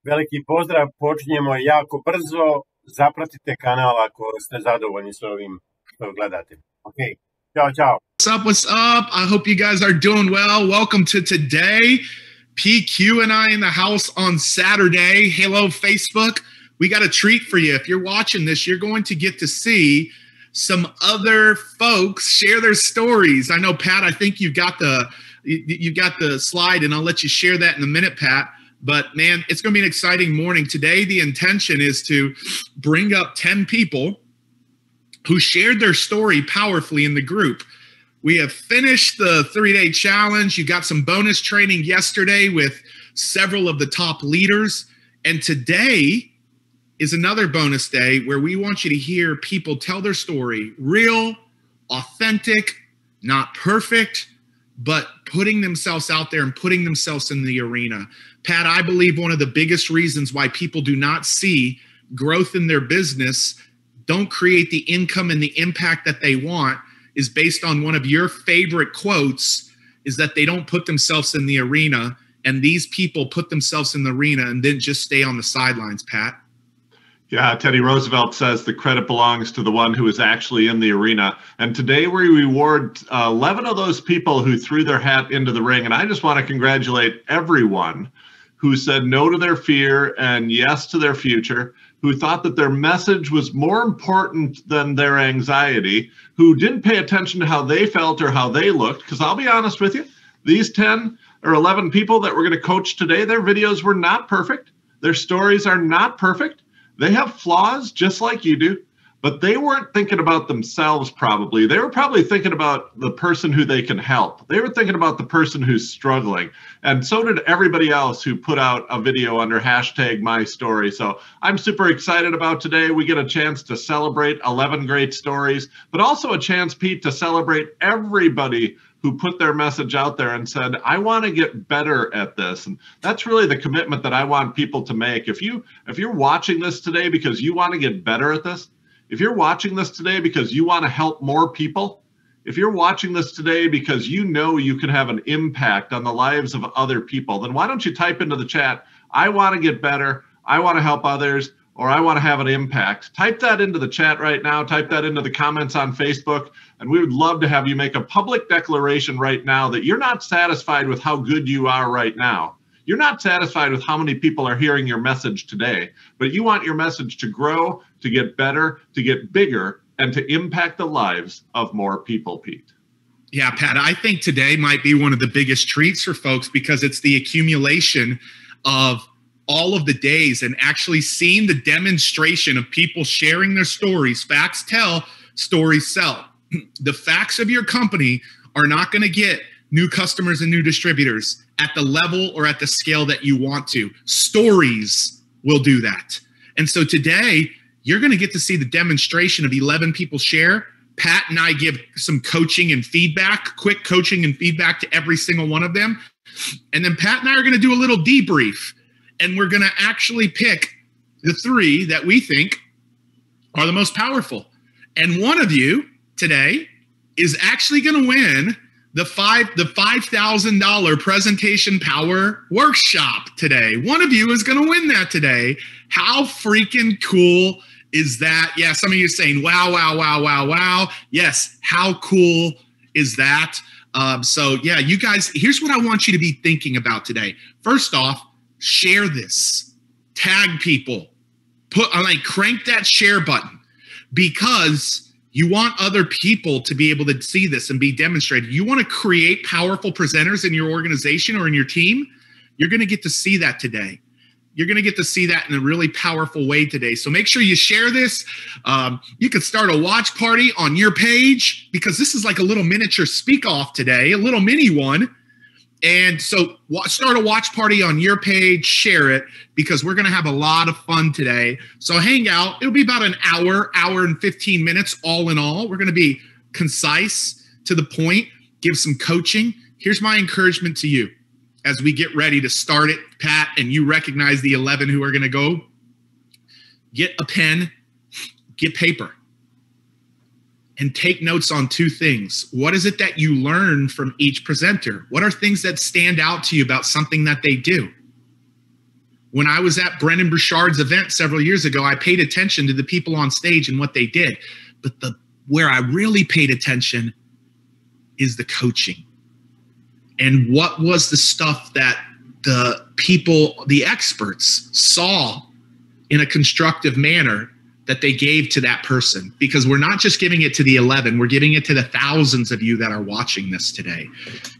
Veliki pozdrav, počinjemo jako brzo. Zapratite kanal ako ste zadovoljni s ovim što gledate. Okay. Ciao, ciao. What's up? I hope you guys are doing well. Welcome to today. PQ and I in the house on Saturday. Hello, Facebook. We got a treat for you. If you're watching this, you're going to get to see some other folks share their stories. I know, Pat, I think you've got the slide, and I'll let you share that in a minute, Pat. But man, it's going to be an exciting morning. Today, the intention is to bring up 10 people who shared their story powerfully in the group. We have finished the 3-day challenge. You got some bonus training yesterday with several of the top leaders. And today is another bonus day where we want you to hear people tell their story, real, authentic, not perfect, but putting themselves out there and putting themselves in the arena. Pat, I believe one of the biggest reasons why people do not see growth in their business, don't create the income and the impact that they want, is based on one of your favorite quotes, is that they don't put themselves in the arena. And these people put themselves in the arena and then just stay on the sidelines, Pat. Yeah, Teddy Roosevelt says the credit belongs to the one who is actually in the arena. And today we reward 11 of those people who threw their hat into the ring. And I just want to congratulate everyone who said no to their fear and yes to their future, who thought that their message was more important than their anxiety, who didn't pay attention to how they felt or how they looked. Because I'll be honest with you, these 10 or 11 people that we're going to coach today, their videos were not perfect. Their stories are not perfect. They have flaws just like you do, but they weren't thinking about themselves probably. They were probably thinking about the person who they can help. They were thinking about the person who's struggling. And so did everybody else who put out a video under #MyStory. So I'm super excited about today. We get a chance to celebrate 11 great stories, but also a chance, Pete, to celebrate everybody who put their message out there and said, I want to get better at this. And that's really the commitment that I want people to make. If you're watching this today because you want to get better at this, if you're watching this today because you want to help more people, if you're watching this today because you know you can have an impact on the lives of other people, then why don't you type into the chat, I want to get better, I want to help others, or I want to have an impact. Type that into the chat right now. Type that into the comments on Facebook. And we would love to have you make a public declaration right now that you're not satisfied with how good you are right now. You're not satisfied with how many people are hearing your message today, but you want your message to grow, to get better, to get bigger, and to impact the lives of more people, Pete. Yeah, Pat, I think today might be one of the biggest treats for folks because it's the accumulation of all of the days and actually seeing the demonstration of people sharing their stories. Facts tell, stories sell. The facts of your company are not going to get new customers and new distributors at the level or at the scale that you want to. Stories will do that. And so today, you're going to get to see the demonstration of 11 people share. Pat and I give some coaching and feedback, quick coaching and feedback to every single one of them. And then Pat and I are going to do a little debrief. And we're going to actually pick the 3 that we think are the most powerful. And one of you today is actually going to win the $5,000 presentation power workshop today. One of you is going to win that today. How freaking cool is that? Yeah, some of you are saying, wow, wow, wow, wow, wow. Yes, how cool is that? So yeah, you guys, here's what I want you to be thinking about today. First off, share this, tag people, crank that share button because you want other people to be able to see this and be demonstrated. You want to create powerful presenters in your organization or in your team. You're going to get to see that today. You're going to get to see that in a really powerful way today. So make sure you share this. You could start a watch party on your page because this is like a little miniature speak off today, a little mini one. And so start a watch party on your page, share it, because we're going to have a lot of fun today. So hang out. It'll be about an hour and 15 minutes all in all. We're going to be concise, to the point, give some coaching. Here's my encouragement to you as we get ready to start it, Pat, and you recognize the 11 who are going to go. Get a pen, get paper, and take notes on 2 things. What is it that you learn from each presenter? What are things that stand out to you about something that they do? When I was at Brendan Burchard's event several years ago, I paid attention to the people on stage and what they did. But where I really paid attention is the coaching. And what was the stuff that the people, the experts, saw in a constructive manner that they gave to that person? Because we're not just giving it to the 11, we're giving it to the thousands of you that are watching this today.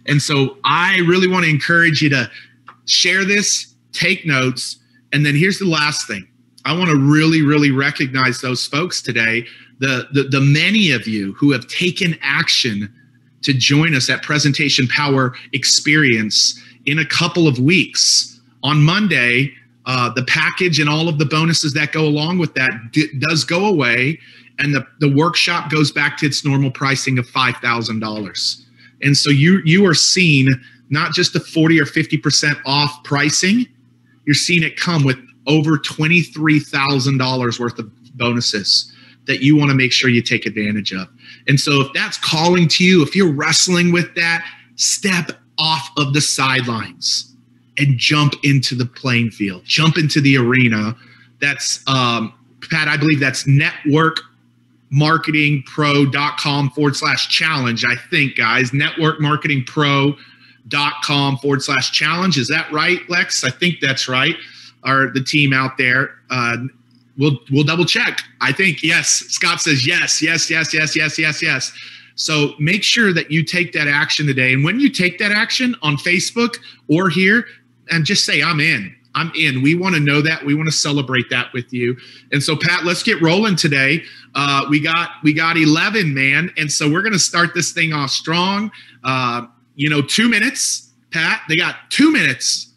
And so I really want to encourage you to share this, take notes, and then here's the last thing. I want to really, really recognize those folks today, the many of you who have taken action to join us at Presentation Power Experience in a couple of weeks. On Monday, the package and all of the bonuses that go along with that does go away, and the workshop goes back to its normal pricing of $5,000. And so you are seeing not just the 40 or 50% off pricing, you're seeing it come with over $23,000 worth of bonuses that you want to make sure you take advantage of. And so if that's calling to you, if you're wrestling with that, step off of the sidelines and jump into the playing field, jump into the arena. That's, Pat, I believe that's networkmarketingpro.com/challenge. I think, guys, networkmarketingpro.com/challenge. Is that right, Lex? I think that's right. Or the team out there. We'll double check. I think, yes. Scott says yes. So make sure that you take that action today. And when you take that action on Facebook or here, and just say, I'm in. We want to know that. We want to celebrate that with you. And so, Pat, let's get rolling today. We got 11, man. And so we're going to start this thing off strong. 2 minutes, Pat. They got 2 minutes.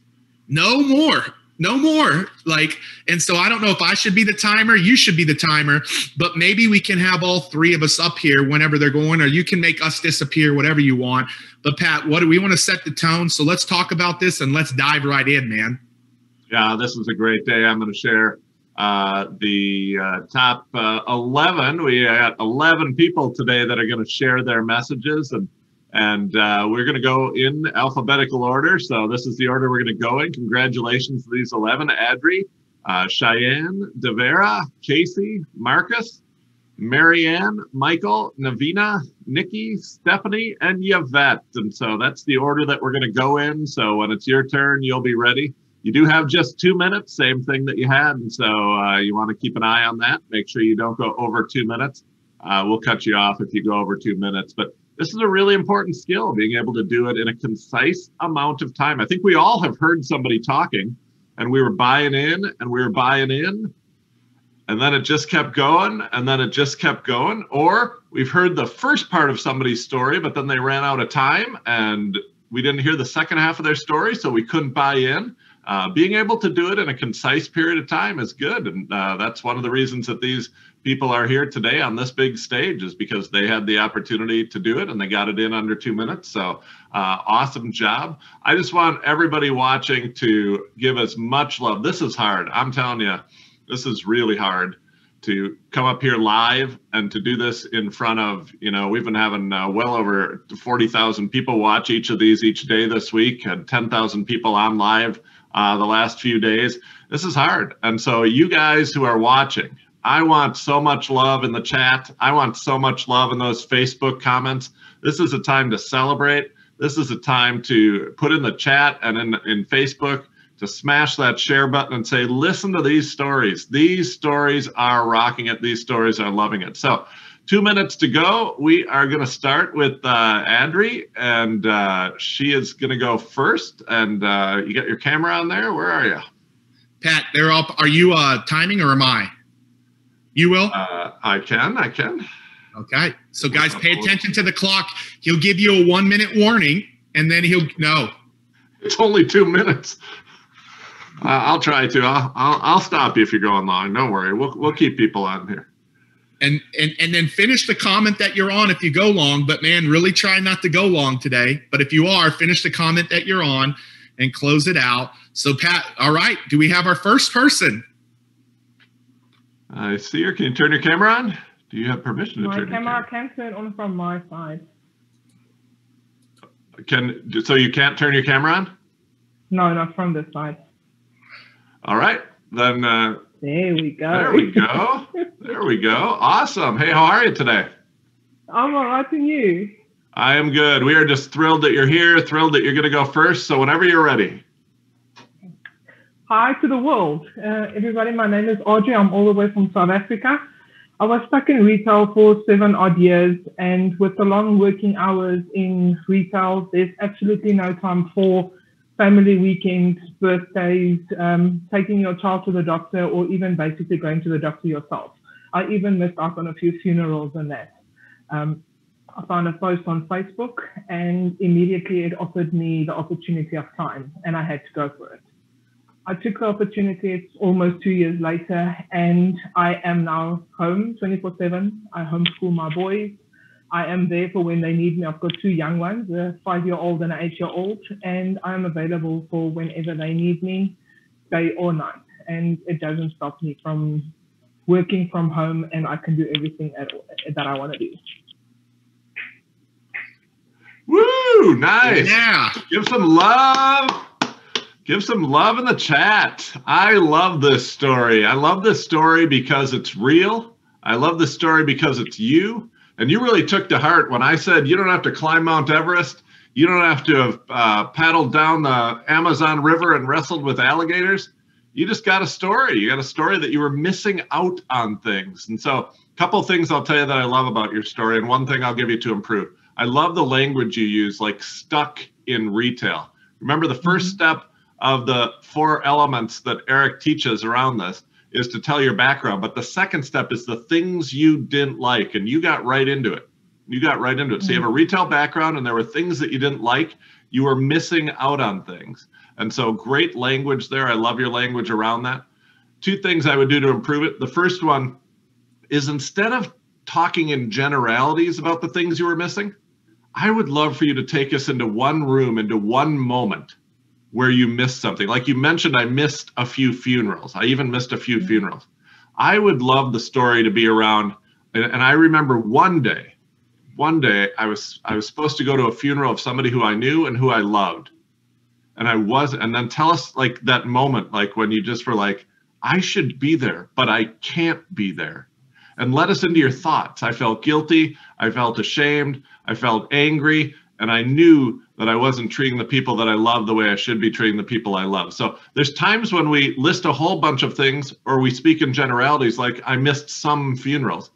No more. And so I don't know if I should be the timer, you should be the timer, but maybe we can have all three of us up here whenever they're going, or you can make us disappear, whatever you want. But Pat, what do we want to set the tone? So let's talk about this and let's dive right in, man. Yeah, this is a great day. I'm going to share the top 11. We got 11 people today that are going to share their messages, and we're going to go in alphabetical order. So this is the order we're going to go in. Congratulations to these 11. Adri, Cheyenne, Devera, Casey, Marcus, Marianne, Michael, Navina, Nikki, Stephanie, and Yvette. And so that's the order that we're going to go in. So when it's your turn, you'll be ready. You do have just 2 minutes, same thing that you had. And so you want to keep an eye on that. Make sure you don't go over 2 minutes. We'll cut you off if you go over 2 minutes. But this is a really important skill, being able to do it in a concise amount of time. I think we all have heard somebody talking, and we were buying in, and then it just kept going, and then it just kept going. Or we've heard the first part of somebody's story, but then they ran out of time, and we didn't hear the second half of their story, so we couldn't buy in. Being able to do it in a concise period of time is good, and that's one of the reasons that these people are here today on this big stage, is because they had the opportunity to do it and they got it in under 2 minutes. So awesome job. I just want everybody watching to give as much love. This is hard. I'm telling you, this is really hard to come up here live and to do this in front of, we've been having well over 40,000 people watch each of these each day this week, and 10,000 people on live the last few days. This is hard. And so you guys who are watching, I want so much love in the chat. I want so much love in those Facebook comments. This is a time to celebrate. This is a time to put in the chat and in Facebook to smash that share button and say, listen to these stories. These stories are rocking it. These stories are loving it. So 2 minutes to go. We are going to start with Adri, and she is going to go first. And you got your camera on there? Where are you? Pat, they're up. Are you timing or am I? You will? I can. Okay. So guys, pay attention to the clock. He'll give you a 1 minute warning, and then no. It's only 2 minutes. I'll try to. I'll stop you if you're going long. Don't worry. We'll keep people on here. And then finish the comment that you're on if you go long. But man, really try not to go long today. But if you are, finish the comment that you're on and close it out. So Pat, all right. Do we have our first person? I see her. Can you turn your camera on? Do you have permission to turn your camera? My camera can turn on from my side. So you can't turn your camera on? No, not from this side. All right, then. There we go. There we go. There we go. Awesome. Hey, how are you today? I'm all right, and you? I am good. We are just thrilled that you're here, thrilled that you're going to go first. So whenever you're ready. Hi to the world. Everybody, my name is Audrey. I'm all the way from South Africa. I was stuck in retail for 7 odd years, and with the long working hours in retail, there's absolutely no time for family weekends, birthdays, taking your child to the doctor, or even basically going to the doctor yourself. I even missed out on a few funerals and that. I found a post on Facebook, and immediately it offered me the opportunity of time, and I had to go for it. I took the opportunity. It's almost 2 years later, and I am now home 24/7. I homeschool my boys. I am there for when they need me. I've got 2 young ones, a 5-year-old and an 8-year-old, and I'm available for whenever they need me, day or night. And it doesn't stop me from working from home, and I can do everything that I want to do. Woo! Nice. Yeah. Give some love. Give some love in the chat. I love this story. I love this story because it's real. I love this story because it's you. And you really took to heart when I said you don't have to climb Mount Everest. You don't have to have paddled down the Amazon River and wrestled with alligators. You just got a story. You got a story that you were missing out on things. And so a couple of things I'll tell you that I love about your story, and one thing I'll give you to improve. I love the language you use, like stuck in retail. Remember, the first step of the 4 elements that Eric teaches around this is to tell your background. But the second step is the things you didn't like, and you got right into it. You got right into it. So you have a retail background, and there were things that you didn't like. You were missing out on things. And so great language there. I love your language around that. 2 things I would do to improve it. The first one is, instead of talking in generalities about the things you were missing, I would love for you to take us into one room, into one moment where you missed something. Like you mentioned, I missed a few funerals. I even missed a few funerals. I would love the story to be around, and I remember one day I was supposed to go to a funeral of somebody who I knew and who I loved. And I wasn't. And then tell us, like, that moment, like when you just were like, I should be there, but I can't be there. And let us into your thoughts. I felt guilty. I felt ashamed. I felt angry. And I knew that I wasn't treating the people that I love the way I should be treating the people I love. So there's times when we list a whole bunch of things, or we speak in generalities, like I missed some funerals.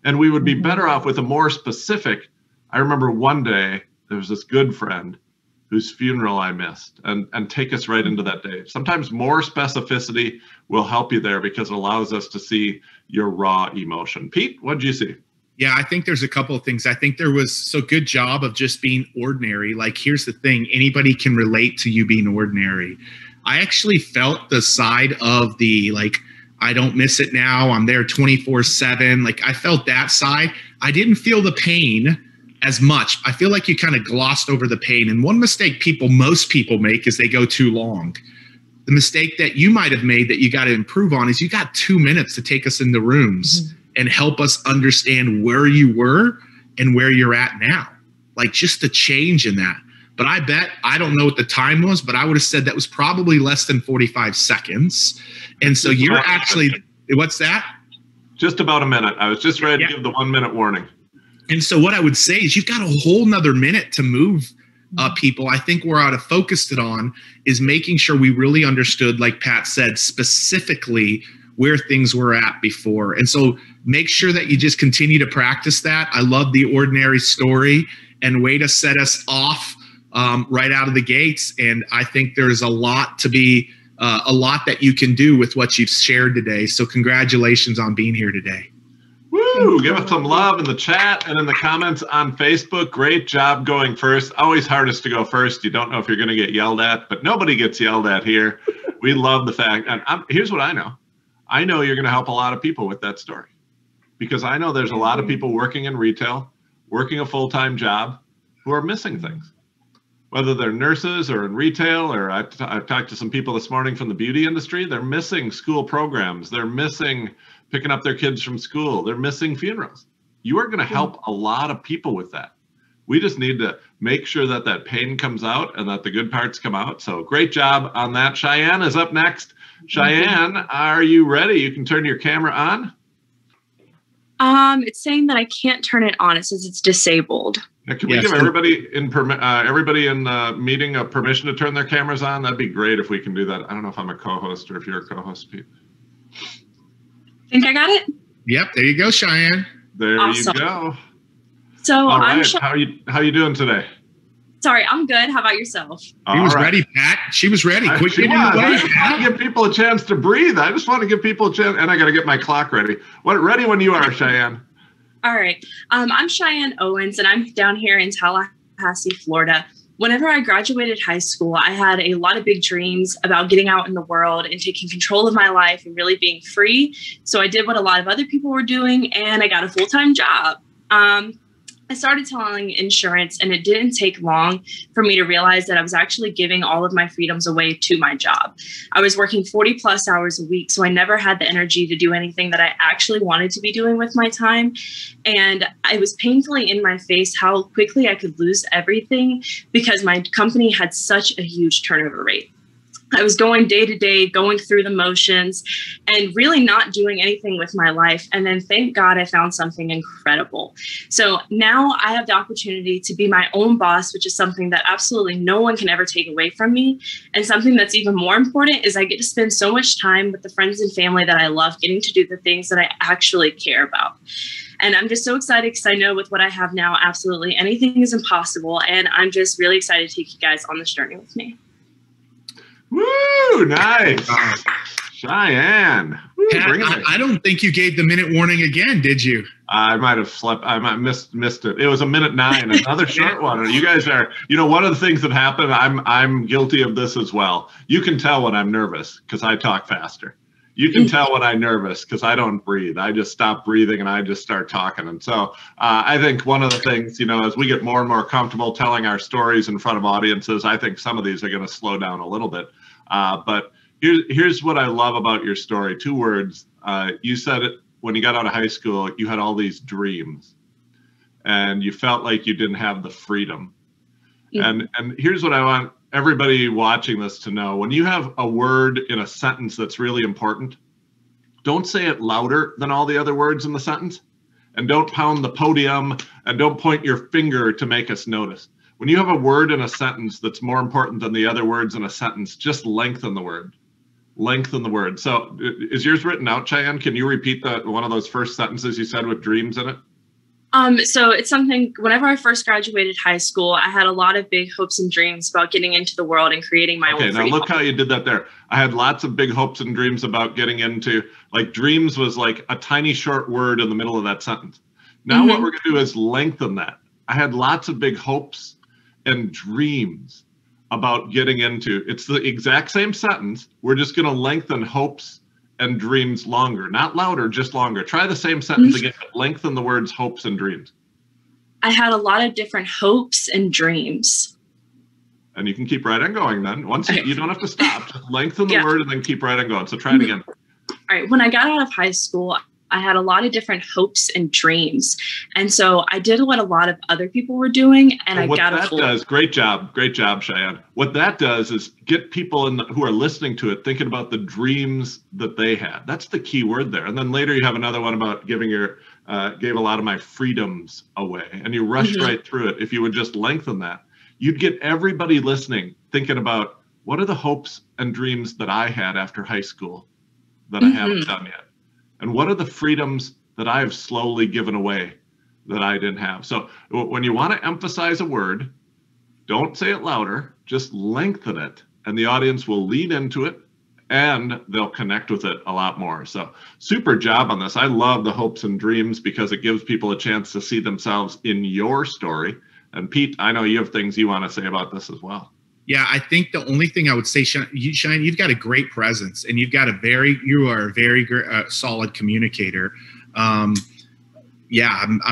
And we would be better off with a more specific. I remember one day there was this good friend whose funeral I missed, and take us right into that day. Sometimes more specificity will help you there because it allows us to see your raw emotion. Pete, what did you see? Yeah, I think there's a couple of things. I think there was so good job of just being ordinary. Like, here's the thing. Anybody can relate to you being ordinary. I actually felt the side of the, like, I don't miss it now. I'm there 24/7. Like, I felt that side. I didn't feel the pain as much. I feel like you kind of glossed over the pain. And one mistake most people make is they go too long. The mistake that you might have made that you got to improve on is you got 2 minutes to take us in the rooms and help us understand where you were and where you're at now. Like, just the change in that. But I bet, I don't know what the time was, but I would have said that was probably less than 45 seconds. And so you're actually, what's that? Just about a minute. I was just ready to give the 1 minute warning. And so what I would say is you've got a whole nother minute to move people. I think where I would have focused it on is making sure we really understood, like Pat said, specifically where things were at before. And so make sure that you just continue to practice that. I love the ordinary story, and way to set us off right out of the gates. And I think there's a lot that you can do with what you've shared today. So congratulations on being here today. Woo! Give us some love in the chat and in the comments on Facebook. Great job going first. Always hardest to go first. You don't know if you're going to get yelled at, but nobody gets yelled at here. We love the fact. And here's what I know. I know you're going to help a lot of people with that story, because I know there's a lot of people working in retail, working a full-time job, who are missing things. Whether they're nurses or in retail, or I've talked to some people this morning from the beauty industry, they're missing school programs. They're missing picking up their kids from school. They're missing funerals. You are going to help a lot of people with that. We just need to make sure that that pain comes out and that the good parts come out. So great job on that. Cheyenne is up next. Cheyenne, are you ready? You can turn your camera on. It's saying that I can't turn it on. It says it's disabled. Now, can we give everybody in the meeting a permission to turn their cameras on? That'd be great if we can do that. I don't know if I'm a co-host or if you're a co-host, Pete. Think I got it? Yep, there you go, Cheyenne. There Awesome. you go. So All right. How you doing today? Sorry, I'm good. How about yourself? She was ready, Pat. She was ready. Quick, get in the way. I just want to give people a chance to breathe. I just want to give people a chance, and I got to get my clock ready. Ready when you are, Cheyenne. All right. I'm Cheyenne Owens, and I'm down here in Tallahassee, Florida. Whenever I graduated high school, I had a lot of big dreams about getting out in the world and taking control of my life and really being free. So I did what a lot of other people were doing, and I got a full-time job. I started selling insurance, and it didn't take long for me to realize that I was actually giving all of my freedoms away to my job. I was working 40 plus hours a week, so I never had the energy to do anything that I actually wanted to be doing with my time. And I was painfully in my face how quickly I could lose everything because my company had such a huge turnover rate. I was going day to day, going through the motions and really not doing anything with my life. And then thank God I found something incredible. So now I have the opportunity to be my own boss, which is something that absolutely no one can ever take away from me. And something that's even more important is I get to spend so much time with the friends and family that I love, getting to do the things that I actually care about. And I'm just so excited because I know with what I have now, absolutely anything is impossible. And I'm just really excited to take you guys on this journey with me. Woo! Nice, Cheyenne. Woo, Pat, I don't think you gave the minute warning again, did you? I might have slept. I might missed it. It was a minute 9, another short one. You guys are. One of the things that happened. I'm guilty of this as well. You can tell when I'm nervous because I talk faster. You can tell when I'm nervous because I don't breathe. I just stop breathing and I just start talking. And so I think one of the things, as we get more and more comfortable telling our stories in front of audiences, I think some of these are going to slow down a little bit. But here's what I love about your story. 2 words. You said it when you got out of high school, you had all these dreams and you felt like you didn't have the freedom. And here's what I want everybody watching this to know. When you have a word in a sentence that's really important, don't say it louder than all the other words in the sentence, and don't pound the podium and don't point your finger to make us notice. When you have a word in a sentence that's more important than the other words in a sentence, just lengthen the word. Lengthen the word. So is yours written out, Cheyenne? Can you repeat one of those first sentences you said with dreams in it? So it's something, whenever I first graduated high school, I had a lot of big hopes and dreams about getting into the world and creating my own freedom. Okay, now look how you did that there. I had lots of big hopes and dreams about getting into, dreams was like a tiny short word in the middle of that sentence. Now what we're going to do is lengthen that. I had lots of big hopes and dreams about getting into, it's the exact same sentence. We're just going to lengthen hopes and dreams longer, not louder, just longer. Try the same sentence again, but lengthen the words hopes and dreams. I had a lot of different hopes and dreams. And you can keep right on going then. Once you don't have to stop, just lengthen the word and then keep right on going. So try it again. All right. When I got out of high school, I had a lot of different hopes and dreams. And so I did what a lot of other people were doing, and I got a full. Great job, Cheyenne. What that does is get people who are listening to it thinking about the dreams that they had. That's the key word there. And then later you have another one about gave a lot of my freedoms away, and you rushed right through it. If you would just lengthen that, you'd get everybody listening thinking about what are the hopes and dreams that I had after high school that I haven't done yet. And what are the freedoms that I have slowly given away that I didn't have? So when you want to emphasize a word, don't say it louder, just lengthen it, and the audience will lean into it and they'll connect with it a lot more. So super job on this. I love the hopes and dreams because it gives people a chance to see themselves in your story. And Pete, I know you have things you want to say about this as well. Yeah, I think the only thing I would say, Cheyenne, you've got a great presence, and you are a very solid communicator. I'm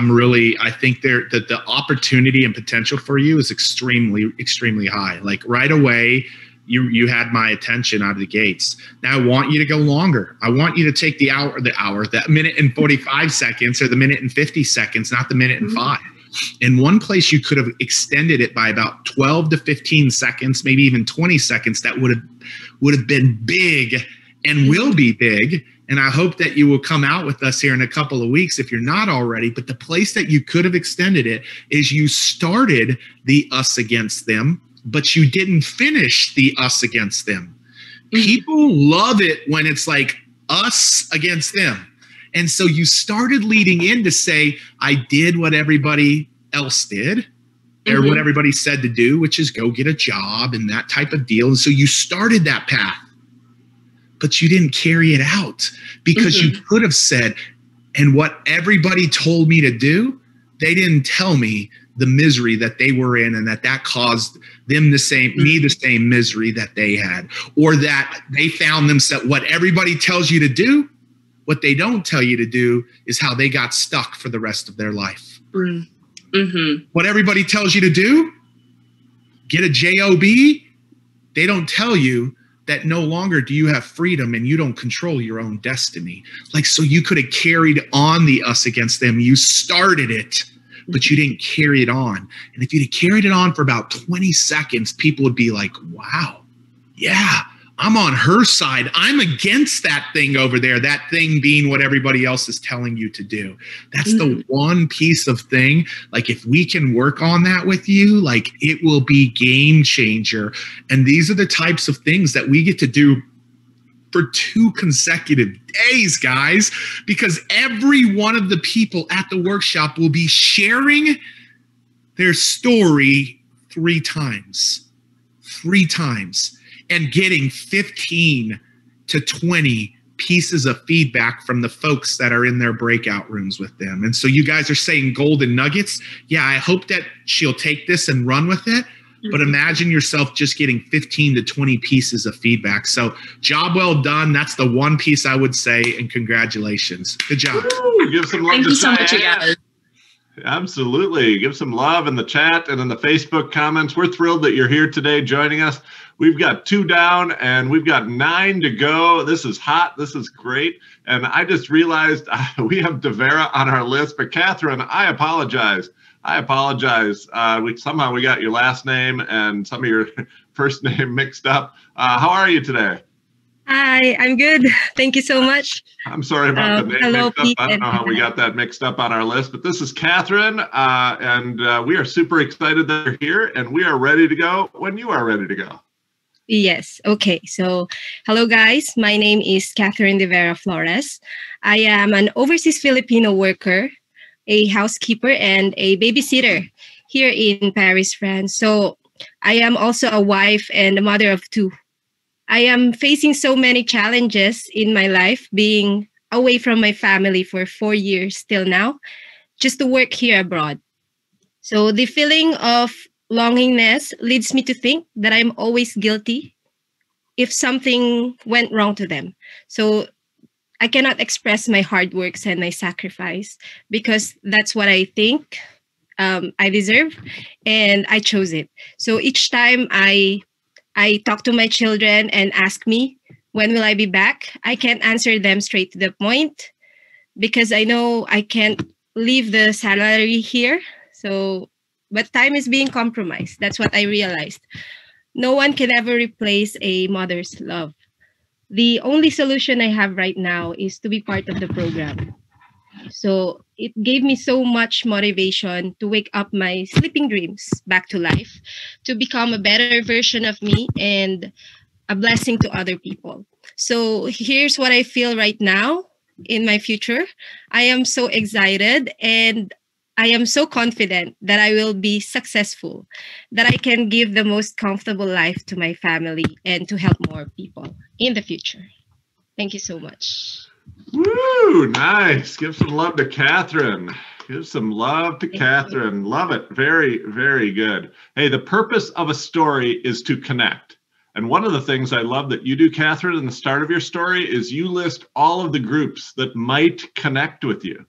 really, I think that the opportunity and potential for you is extremely high. Like right away, you had my attention out of the gates. Now I want you to go longer. I want you to take that minute and 45 seconds or the minute and 50 seconds, not the minute and 5. In one place, you could have extended it by about 12 to 15 seconds, maybe even 20 seconds. That would have been big and will be big. And I hope that you will come out with us here in a couple of weeks if you're not already. But the place that you could have extended it is you started the us against them, but you didn't finish the us against them. People love it when it's like us against them. And so you started leading in to say, I did what everybody else did, or what everybody said to do, which is go get a job and that type of deal. And so you started that path, but you didn't carry it out because you could have said, and what everybody told me to do, they didn't tell me the misery that they were in, and that caused them the same misery that they had, or that they found themselves, what everybody tells you to do, what they don't tell you to do is how they got stuck for the rest of their life. What everybody tells you to do, get a job, they don't tell you that no longer do you have freedom and you don't control your own destiny. Like, so you could have carried on the us against them. You started it, but you didn't carry it on. And if you'd have carried it on for about 20 seconds, people would be like, wow, yeah, I'm on her side. I'm against that thing over there, that thing being what everybody else is telling you to do. That's the one piece of thing. Like, if we can work on that with you, like, it will be game changer. And these are the types of things that we get to do for 2 consecutive days, guys, because every one of the people at the workshop will be sharing their story 3 times. And getting 15 to 20 pieces of feedback from the folks that are in their breakout rooms with them. And so you guys are saying golden nuggets. Yeah, I hope that she'll take this and run with it. But imagine yourself just getting 15 to 20 pieces of feedback. So job well done. That's the one piece I would say, and congratulations. Good job. Woo, give some love. Thank you so much, you guys. Absolutely. Give some love in the chat and in the Facebook comments. We're thrilled that you're here today joining us. We've got 2 down and we've got 9 to go. This is hot. This is great. And I just realized we have Devera on our list. But Catherine, I apologize. Somehow we got your last name and some of your first name mixed up. How are you today? Hi, I'm good. Thank you so much. I'm sorry about the name mixed up. I don't know how we got that mixed up on our list, but this is Catherine, and we are super excited that you're here, and we are ready to go when you are ready to go. Yes. Okay. So, hello, guys. My name is Catherine Devera Flores. I am an overseas Filipino worker, a housekeeper, and a babysitter here in Paris, France. So, I am also a wife and a mother of 2. I am facing so many challenges in my life, being away from my family for 4 years till now, just to work here abroad. So the feeling of longingness leads me to think that I'm always guilty if something went wrong to them. So I cannot express my hard works and my sacrifice because that's what I think I deserve, and I chose it. So each time I talk to my children and ask me, when will I be back? I can't answer them straight to the point because I know I can't leave the salary here. So, but time is being compromised. That's what I realized. No one can ever replace a mother's love. The only solution I have right now is to be part of the program. So it gave me so much motivation to wake up my sleeping dreams back to life, to become a better version of me and a blessing to other people. So here's what I feel right now in my future. I am so excited and I am so confident that I will be successful, that I can give the most comfortable life to my family and to help more people in the future. Thank you so much. Woo, nice. Give some love to Catherine. Give some love to Catherine. Love it. Very, very good. Hey, the purpose of a story is to connect. And one of the things I love that you do, Catherine, in the start of your story is you list all of the groups that might connect with you.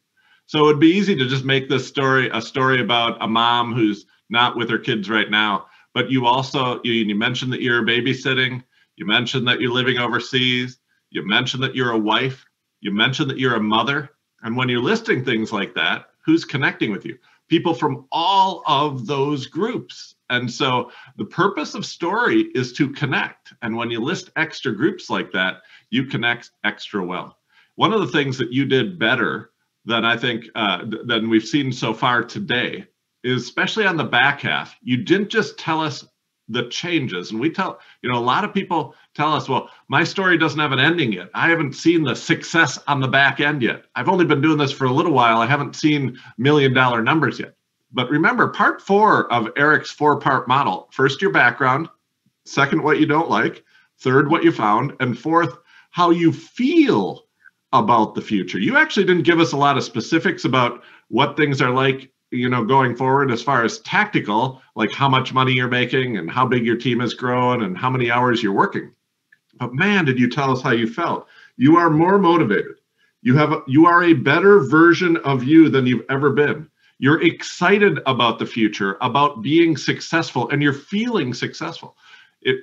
So it'd be easy to just make this story a story about a mom who's not with her kids right now. But you also, you mentioned that you're babysitting. You mentioned that you're living overseas. You mentioned that you're a wife. You mentioned that you're a mother. And when you're listing things like that, who's connecting with you? People from all of those groups. And so the purpose of story is to connect. And when you list extra groups like that, you connect extra well. One of the things that you did better than I think than we've seen so far today is, especially on the back half, you didn't just tell us the changes. And we tell, a lot of people tell us, well, my story doesn't have an ending yet. I haven't seen the success on the back end yet. I've only been doing this for a little while. I haven't seen $1 million numbers yet. But remember, part 4 of Eric's 4-part model: first, your background; second, what you don't like; third, what you found; and fourth, how you feel about the future. You actually didn't give us a lot of specifics about what things are like, going forward as far as tactical, like how much money you're making and how big your team has grown and how many hours you're working. But man, did you tell us how you felt. You are more motivated. You are a better version of you than you've ever been. You're excited about the future, about being successful, and you're feeling successful.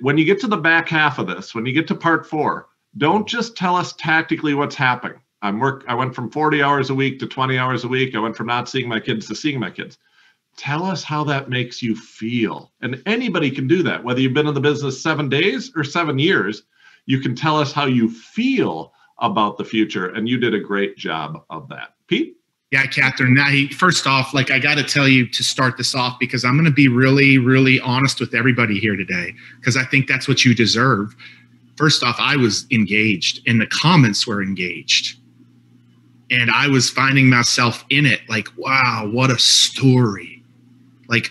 When you get to the back half of this, when you get to part 4, don't just tell us tactically what's happening. I went from 40 hours a week to 20 hours a week. I went from not seeing my kids to seeing my kids. Tell us how that makes you feel. And anybody can do that. Whether you've been in the business 7 days or 7 years, you can tell us how you feel about the future. And you did a great job of that. Pete? Yeah, Catherine, first off, I got to tell you to start this off, because I'm going to be really, really honest with everybody here today, because I think that's what you deserve. First off, I was engaged and the comments were engaged. And I was finding myself in it, wow, what a story.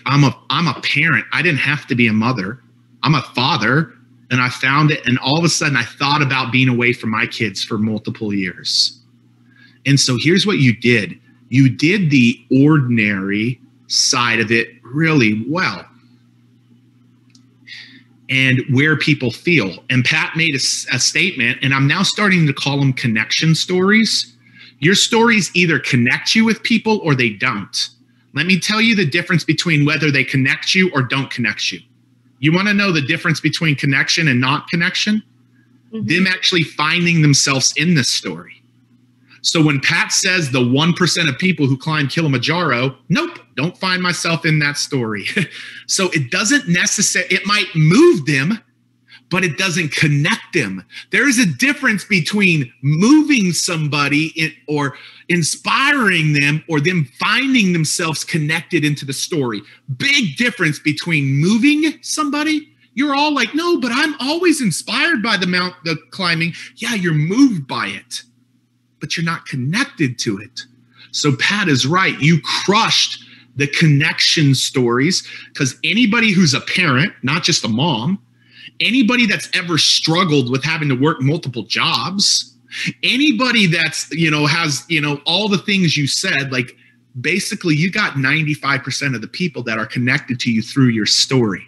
I'm a parent. I didn't have to be a mother. I'm a father, and I found it. And all of a sudden I thought about being away from my kids for multiple years. And so here's what you did. You did the ordinary side of it really well, and where people feel. And Pat made a statement, and I'm now starting to call them connection stories. Your stories either connect you with people or they don't. Let me tell you the difference between whether they connect you or don't connect you. You want to know the difference between connection and not connection? Mm-hmm. Them actually finding themselves in this story. So when Pat says the 1% of people who climb Kilimanjaro, nope, don't find myself in that story. So it doesn't necessarily, it might move them, but it doesn't connect them. There is a difference between moving somebody or inspiring them, or them finding themselves connected into the story. Big difference between moving somebody. You're all like, no, but I'm always inspired by the climbing. Yeah, you're moved by it, but you're not connected to it. So Pat is right. You crushed the connection stories, because anybody who's a parent, not just a mom, anybody that's ever struggled with having to work multiple jobs, anybody that's, has, all the things you said, basically you got 95% of the people that are connected to you through your story.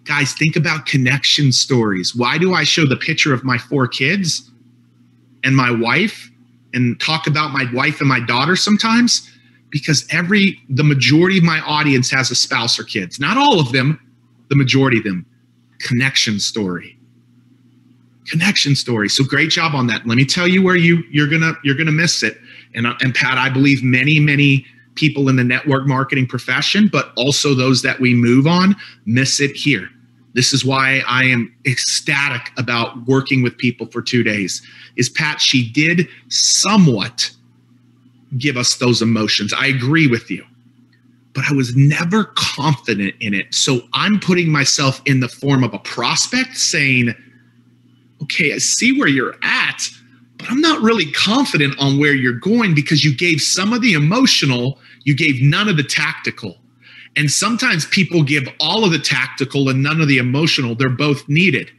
Guys, think about connection stories. Why do I show the picture of my 4 kids and my wife and talk about my wife and my daughter sometimes? Because the majority of my audience has a spouse or kids. Not all of them, the majority of them. Connection story. Connection story. So great job on that. Let me tell you where you're gonna miss it. And Pat, I believe many people in the network marketing profession, but also those that we move on, miss it here. This is why I am ecstatic about working with people for 2 days. Is Pat, she did somewhat give us those emotions. I agree with you, but I was never confident in it. So I'm putting myself in the form of a prospect saying, okay, I see where you're at, but I'm not really confident on where you're going, because you gave some of the emotional, you gave none of the tactical. And sometimes people give all of the tactical and none of the emotional. They're both needed.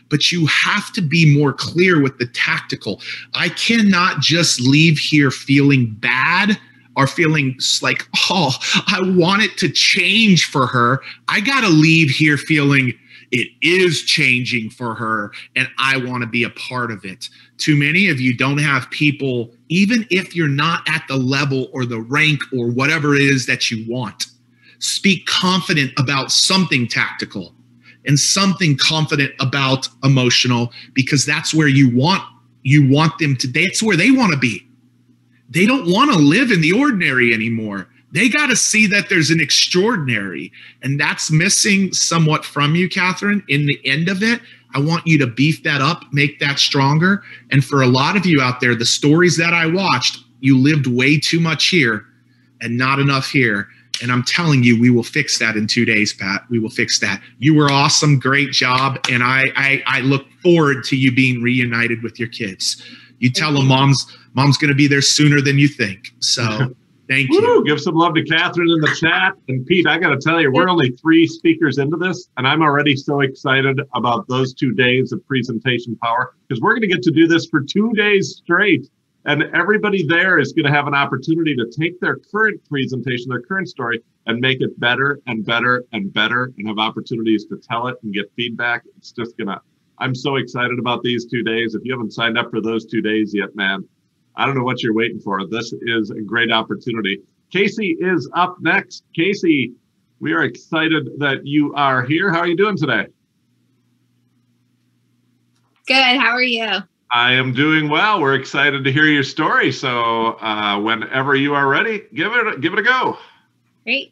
But you have to be more clear with the tactical. I cannot just leave here feeling bad or feeling like, oh, I want it to change for her. I got to leave here feeling it is changing for her and I want to be a part of it. Too many of you don't have people, even if you're not at the level or the rank or whatever it is that you want. Speak confident about something tactical and something confident about emotional, because that's where you want them to, that's where they want to be. They don't want to live in the ordinary anymore. They got to see that there's an extraordinary, and that's missing somewhat from you, Catherine. In the end of it, I want you to beef that up, make that stronger. And for a lot of you out there, the stories that I watched, you lived way too much here and not enough here. And I'm telling you, we will fix that in 2 days, Pat. We will fix that. You were awesome. Great job. And I look forward to you being reunited with your kids. You tell them mom's going to be there sooner than you think. So thank you. Give some love to Catherine in the chat. And Pete, I got to tell you, we're only 3 speakers into this, and I'm already so excited about those 2 days of presentation power, because we're going to get to do this for 2 days straight. And everybody there is going to have an opportunity to take their current presentation, their current story, and make it better and better and better, and have opportunities to tell it and get feedback. It's just going to, I'm so excited about these 2 days. If you haven't signed up for those 2 days yet, man, I don't know what you're waiting for. This is a great opportunity. Casey is up next. Casey, we are excited that you are here. How are you doing today? Good. How are you? I am doing well. We're excited to hear your story. So whenever you are ready, give it a go. Great.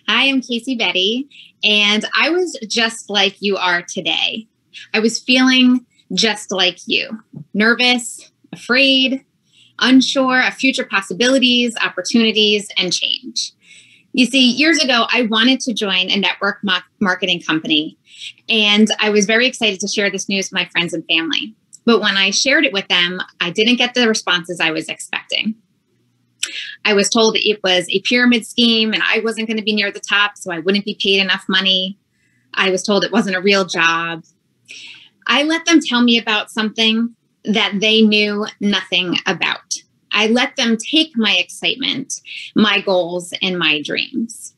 Hi, I'm Casey Betty, and I was just like you are today. I was feeling just like you, nervous, afraid, unsure of future possibilities, opportunities, and change. You see, years ago, I wanted to join a network marketing company, and I was very excited to share this news with my friends and family. But when I shared it with them, I didn't get the responses I was expecting. I was told it was a pyramid scheme and I wasn't going to be near the top, so I wouldn't be paid enough money. I was told it wasn't a real job. I let them tell me about something that they knew nothing about. I let them take my excitement, my goals, and my dreams.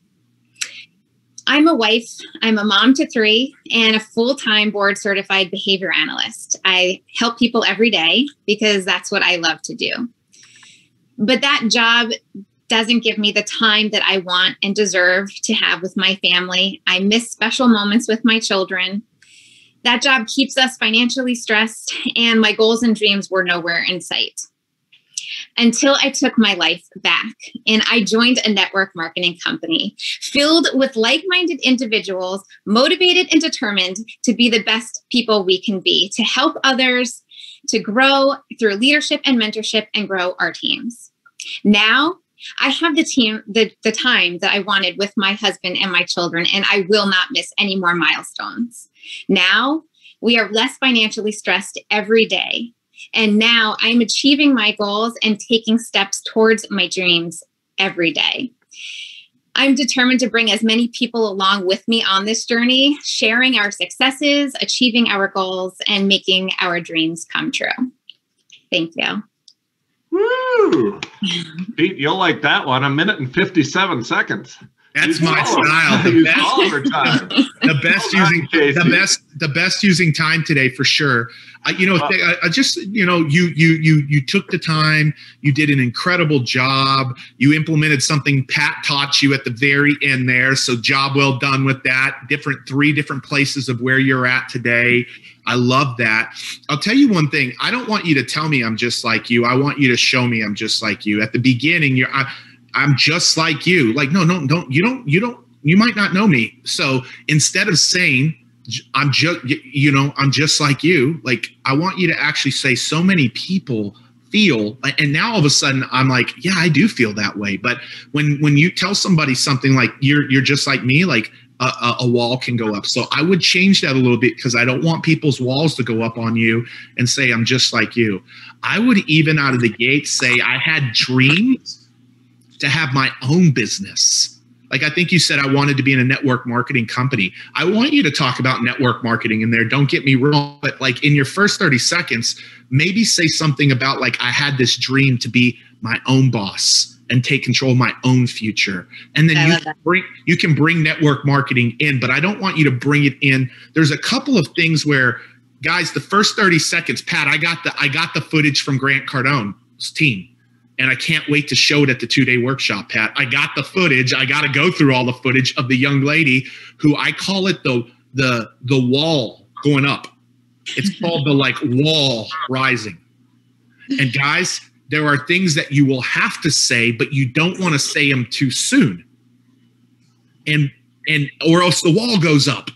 I'm a wife, I'm a mom to 3, and a full-time board-certified behavior analyst. I help people every day because that's what I love to do. But that job doesn't give me the time that I want and deserve to have with my family. I miss special moments with my children. That job keeps us financially stressed, and my goals and dreams were nowhere in sight. Until I took my life back and I joined a network marketing company filled with like-minded individuals, motivated and determined to be the best people we can be, to help others, to grow through leadership and mentorship and grow our teams. Now, I have the time that I wanted with my husband and my children, and I will not miss any more milestones. Now, we are less financially stressed every day. And now I'm achieving my goals and taking steps towards my dreams every day. I'm determined to bring as many people along with me on this journey, sharing our successes, achieving our goals, and making our dreams come true. Thank you. Woo! Pete, you'll like that one. 1 minute and 57 seconds. That's my style. The best using time today for sure. You took the time. You did an incredible job. You implemented something Pat taught you at the very end there. So job well done with that. 3 different places of where you're at today. I love that. I'll tell you one thing. I don't want you to tell me I'm just like you. I want you to show me I'm just like you. At the beginning, I'm just like you. Like, no, don't. You might not know me. So instead of saying I'm just like you, like I want you to actually say so many people feel, and now all of a sudden I'm like, yeah, I do feel that way. But when you tell somebody something like you're just like me, like a wall can go up. So I would change that a little bit because I don't want people's walls to go up on you and say I'm just like you. I would even out of the gate say I had dreams to have my own business. Like I think you said I wanted to be in a network marketing company. I want you to talk about network marketing in there. Don't get me wrong, but like in your first 30 seconds, maybe say something about like I had this dream to be my own boss and take control of my own future. And then you can bring network marketing in, but I don't want you to bring it in. There's a couple of things where, guys, the first 30 seconds, Pat, I got the footage from Grant Cardone's team. And I can't wait to show it at the 2-day workshop, Pat. I got the footage. I got to go through all the footage of the young lady who I call it the wall going up. It's called the like wall rising. And guys, there are things that you will have to say, but you don't want to say them too soon. And or else the wall goes up.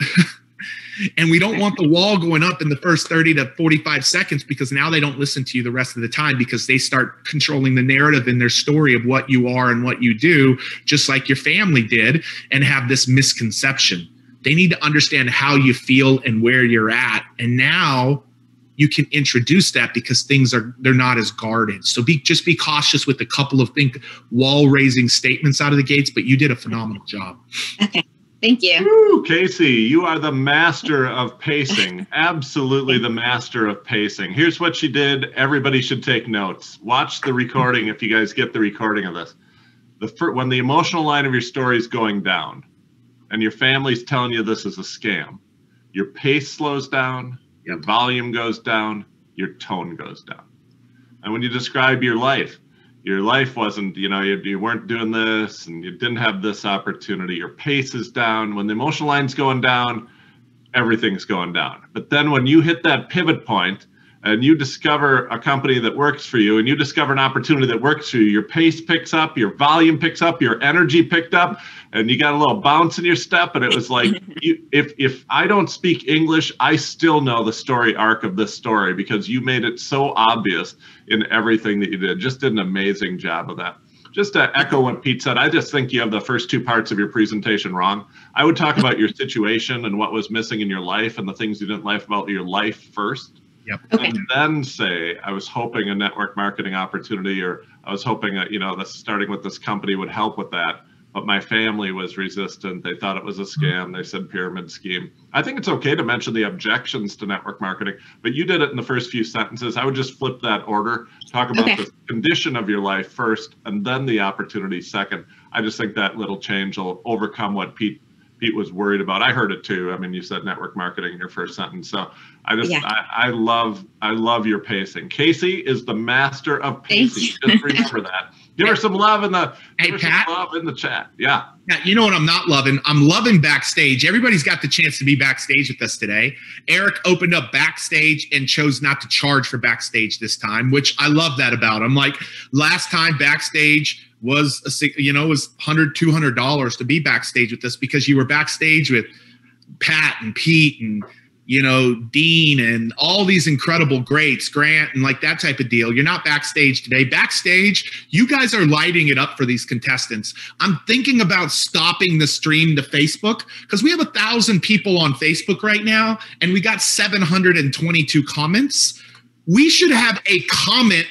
And we don't want the wall going up in the first 30 to 45 seconds, because now they don't listen to you the rest of the time, because they start controlling the narrative in their story of what you are and what you do, just like your family did, and have this misconception. They need to understand how you feel and where you're at. And now you can introduce that, because they're not as guarded. So just be cautious with a couple of wall raising statements out of the gates, but you did a phenomenal job. Okay. Thank you. Woo, Casey, you are the master of pacing. Absolutely the master of pacing. Here's what she did. Everybody should take notes. Watch the recording if you guys get the recording of this. When the emotional line of your story is going down and your family's telling you this is a scam, your pace slows down, your volume goes down, your tone goes down. And when you describe your life wasn't, you weren't doing this and you didn't have this opportunity. Your pace is down. When the emotional line's going down, everything's going down. But then when you hit that pivot point and you discover a company that works for you and you discover an opportunity that works for you, your pace picks up, your volume picks up, your energy picked up, and you got a little bounce in your step. And it was like, if I don't speak English, I still know the story arc of this story, because you made it so obvious in everything that you did. Just did an amazing job of that. Just to echo what Pete said, I just think you have the first two parts of your presentation wrong. I would talk about your situation and what was missing in your life and the things you didn't like about your life first. Yep. Okay. And then say, I was hoping a network marketing opportunity, or I was hoping that, starting with this company would help with that. But my family was resistant. They thought it was a scam. They said pyramid scheme. I think it's okay to mention the objections to network marketing, but you did it in the first few sentences. I would just flip that order, talk about the condition of your life first, and then the opportunity second. I just think that little change will overcome what Pete was worried about. I heard it too. I mean, you said network marketing in your first sentence. So I love your pacing. Casey is the master of pacing. Just remember that. Give her some love in the chat. Yeah. You know what I'm not loving? I'm loving backstage. Everybody's got the chance to be backstage with us today. Eric opened up backstage and chose not to charge for backstage this time, which I love that about him. Like last time backstage was was $100, $200 to be backstage with us, because you were backstage with Pat and Pete and Dean and all these incredible greats, Grant, and like that type of deal. You're not backstage today. Backstage, you guys are lighting it up for these contestants. I'm thinking about stopping the stream to Facebook, because we have 1,000 people on Facebook right now, and we got 722 comments. We should have a comment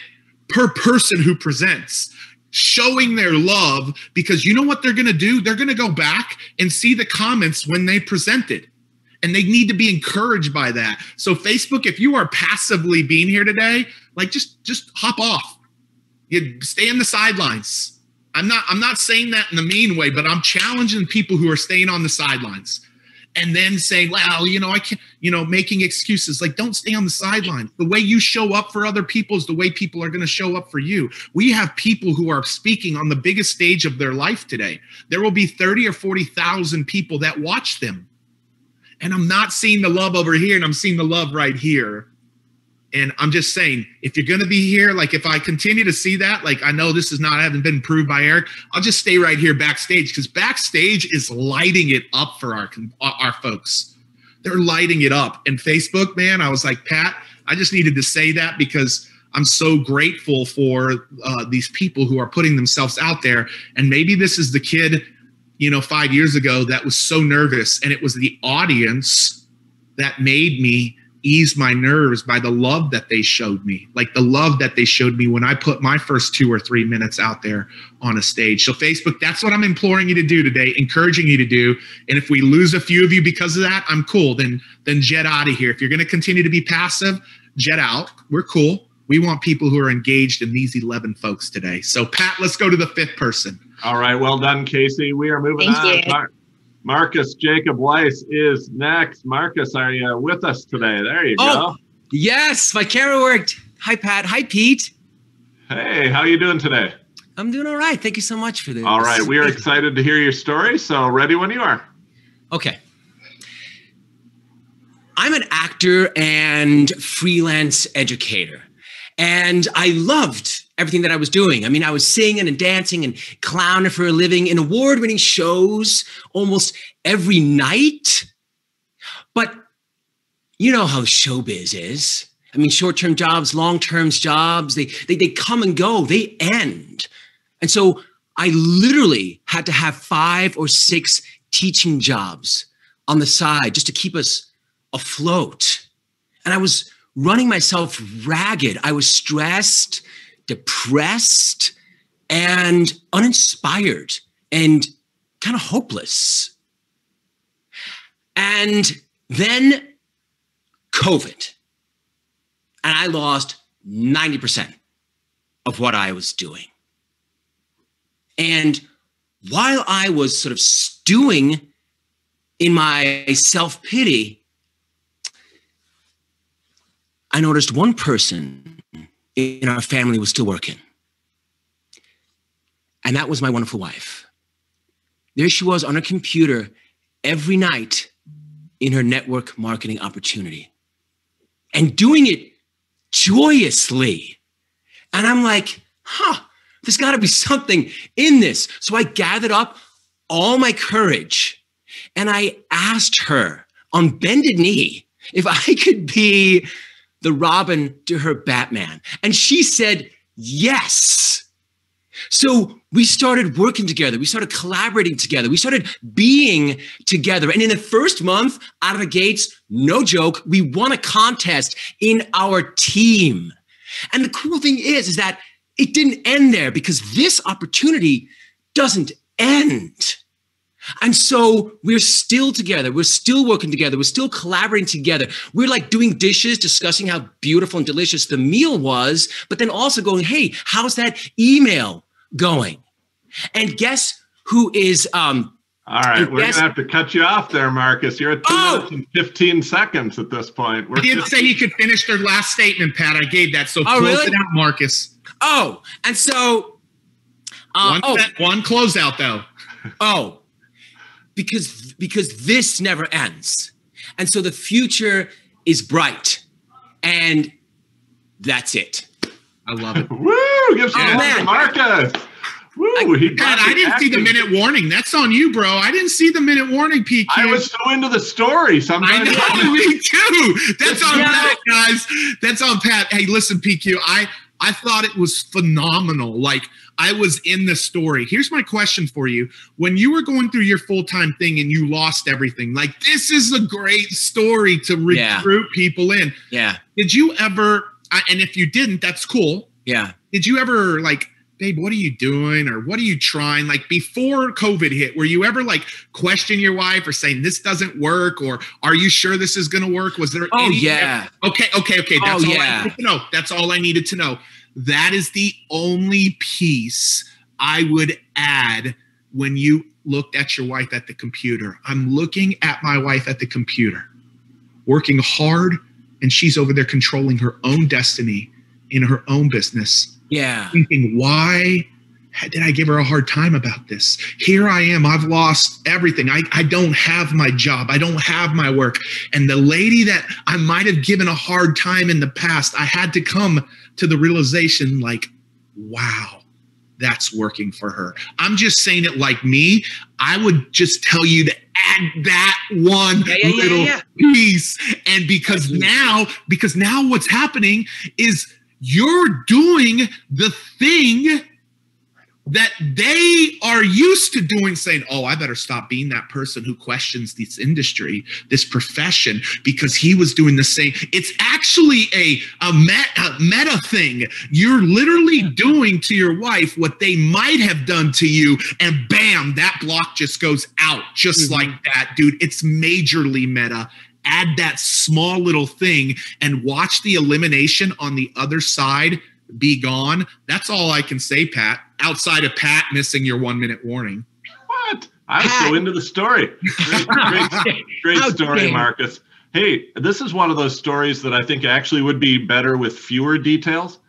per person who presents, showing their love, because you know what they're going to do? They're going to go back and see the comments when they presented. And they need to be encouraged by that. So Facebook, if you are passively being here today, like just hop off. You stay in the sidelines. I'm not saying that in a mean way, but I'm challenging people who are staying on the sidelines and then saying, well, I can't, making excuses. Like, don't stay on the sidelines. The way you show up for other people is the way people are going to show up for you. We have people who are speaking on the biggest stage of their life today. There will be 30 or 40,000 people that watch them. And I'm not seeing the love over here, and I'm seeing the love right here. And I'm just saying, if you're going to be here, like if I continue to see that, like I know this hasn't been proved by Eric, I'll just stay right here backstage, because backstage is lighting it up for our folks. They're lighting it up. And Facebook, man, I was like, Pat, I just needed to say that, because I'm so grateful for these people who are putting themselves out there. And maybe this is the kid 5 years ago that was so nervous, and it was the audience that made me ease my nerves by the love that they showed me, like the love that they showed me when I put my first 2 or 3 minutes out there on a stage. So Facebook, that's what I'm imploring you to do today, encouraging you to do. And if we lose a few of you because of that, I'm cool. Then jet out of here. If you're going to continue to be passive, jet out. We're cool. We want people who are engaged in these 11 folks today. So Pat, let's go to the 5th person. All right. Well done, Casey. We are moving on. Marcus Jacob Weiss is next. Marcus, are you with us today? There you go. Yes, my camera worked. Hi, Pat. Hi, Pete. Hey, how are you doing today? I'm doing all right. Thank you so much for this. All right. We are excited to hear your story. So ready when you are. Okay. I'm an actor and freelance educator. And I loved everything that I was doing. I mean, I was singing and dancing and clowning for a living in award-winning shows almost every night. But you know how showbiz is. I mean, short-term jobs, long-term jobs, they come and go, they end. And so I literally had to have 5 or 6 teaching jobs on the side just to keep us afloat. And I was running myself ragged. I was stressed, depressed, and uninspired and kind of hopeless. And then COVID. And I lost 90% of what I was doing. And while I was sort of stewing in my self-pity, I noticed one person in our family was still working. And that was my wonderful wife. There she was on her computer every night in her network marketing opportunity and doing it joyously. And I'm like, there's got to be something in this. So I gathered up all my courage and I asked her on bended knee if I could be the Robin to her Batman. And she said, yes. So we started working together. We started collaborating together. We started being together. And in the first month out of the gates, no joke, we won a contest in our team. And the cool thing is that it didn't end there because this opportunity doesn't end. And so we're still together. We're still working together. We're still collaborating together. We're like doing dishes, discussing how beautiful and delicious the meal was, but then also going, hey, how's that email going? And guess who is... all right, we're going to have to cut you off there, Marcus. You're at 2 minutes and 15 seconds at this point. I didn't say you could finish their last statement, Pat. I gave that, so close it out, Marcus. Oh, and so... one closeout, though. Oh, because this never ends. And so the future is bright. And that's it. I love it. Woo! Give some love to Marcus. Woo! Pat, I didn't see the minute warning. That's on you, bro. I didn't see the minute warning, PQ. I was so into the story. Sometimes I know, me too. That's on Pat, guys. That's on Pat. Hey, listen, PQ. I thought it was phenomenal. Like, I was in the story. Here's my question for you. When you were going through your full-time thing and you lost everything, like, this is a great story to recruit people in. Yeah. Did you ever, and if you didn't, that's cool. Yeah. Did you ever, like, babe, what are you doing? Or what are you trying? Like, before COVID hit, were you ever, like, question your wife or saying this doesn't work? Or are you sure this is going to work? Was there any? Yeah. Okay. That's all I needed to know. That's all I needed to know. That is the only piece I would add when you looked at your wife at the computer. I'm looking at my wife at the computer, working hard, and she's over there controlling her own destiny in her own business. Yeah. Thinking, why did I give her a hard time about this? Here I am. I've lost everything. I don't have my job. I don't have my work. And the lady that I might have given a hard time in the past, I had to come to the realization, like, wow, that's working for her. I'm just saying it like me. I would just tell you to add that one little piece. And because now what's happening is you're doing the thing that they are used to doing, saying, oh, I better stop being that person who questions this industry, this profession, because he was doing the same. It's actually a meta thing. You're literally doing to your wife what they might have done to you, and bam, that block just goes out just like that, dude. It's majorly meta. Add that small little thing and watch the elimination on the other side be gone. That's all I can say, Pat, outside of Pat missing your 1 minute warning. What? I was so into the story. Great story, Marcus. Hey, this is one of those stories that I think actually would be better with fewer details.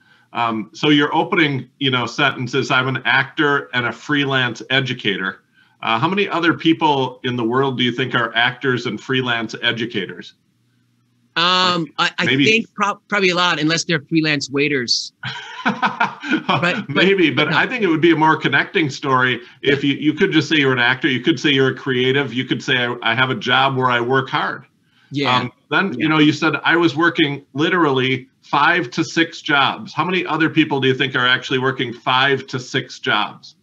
So your opening, sentence is, I'm an actor and a freelance educator. How many other people in the world do you think are actors and freelance educators? I think probably a lot, unless they're freelance waiters. Maybe, but I think it would be a more connecting story if you could just say you're an actor. You could say you're a creative. You could say I have a job where I work hard. Yeah. You said I was working literally 5 to 6 jobs. How many other people do you think are actually working 5 to 6 jobs?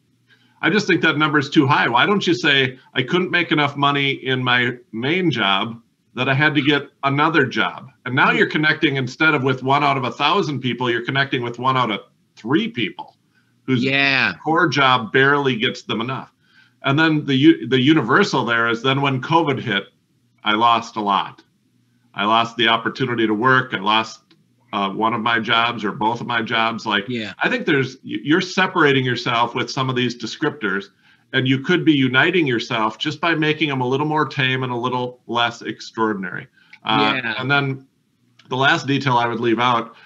I just think that number is too high. Why don't you say I couldn't make enough money in my main job that I had to get another job? And now you're connecting, instead of with 1 out of 1,000 people, you're connecting with 1 out of 3 people whose core job barely gets them enough. And then the universal there is, then when COVID hit, I lost a lot. I lost the opportunity to work. I lost one of my jobs or both of my jobs. I think you're separating yourself with some of these descriptors, and you could be uniting yourself just by making them a little more tame and a little less extraordinary. And then the last detail I would leave out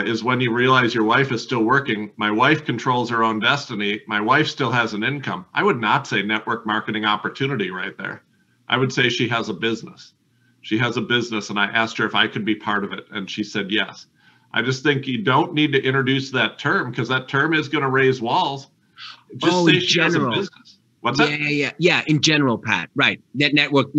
is when you realize your wife is still working. My wife controls her own destiny. My wife still has an income. I would not say network marketing opportunity right there. I would say she has a business. She has a business, and I asked her if I could be part of it, and she said yes. I just think you don't need to introduce that term, because that term is going to raise walls. Just say she has a business. What's that? Yeah. In general, Pat. Right. Network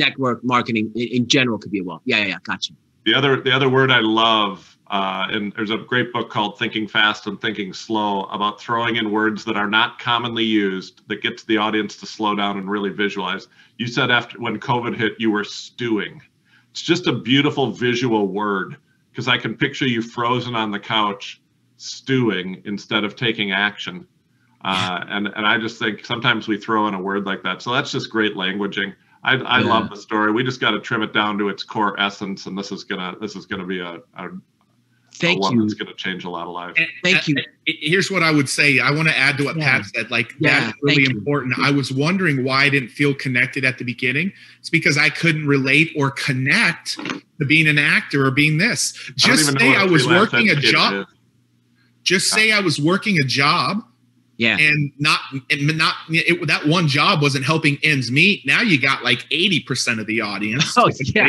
marketing in general could be a wall. Yeah. Gotcha. The other word I love, and there's a great book called Thinking Fast and Thinking Slow, about throwing in words that are not commonly used that gets the audience to slow down and really visualize. You said when COVID hit, you were stewing. It's just a beautiful visual word, because I can picture you frozen on the couch stewing instead of taking action. And I just think sometimes we throw in a word like that. So that's just great languaging. I love the story. We just got to trim it down to its core essence, and this is gonna be a one that's gonna change a lot of lives. Thank you. Here's what I would say. I want to add to what Pat said. That's really important. I was wondering why I didn't feel connected at the beginning. It's because I couldn't relate or connect to being an actor or being this. Just say I was working a job. Just say I was working a job. Yeah. And that one job wasn't helping ends meet. Now you got 80% of the audience. Oh, yeah.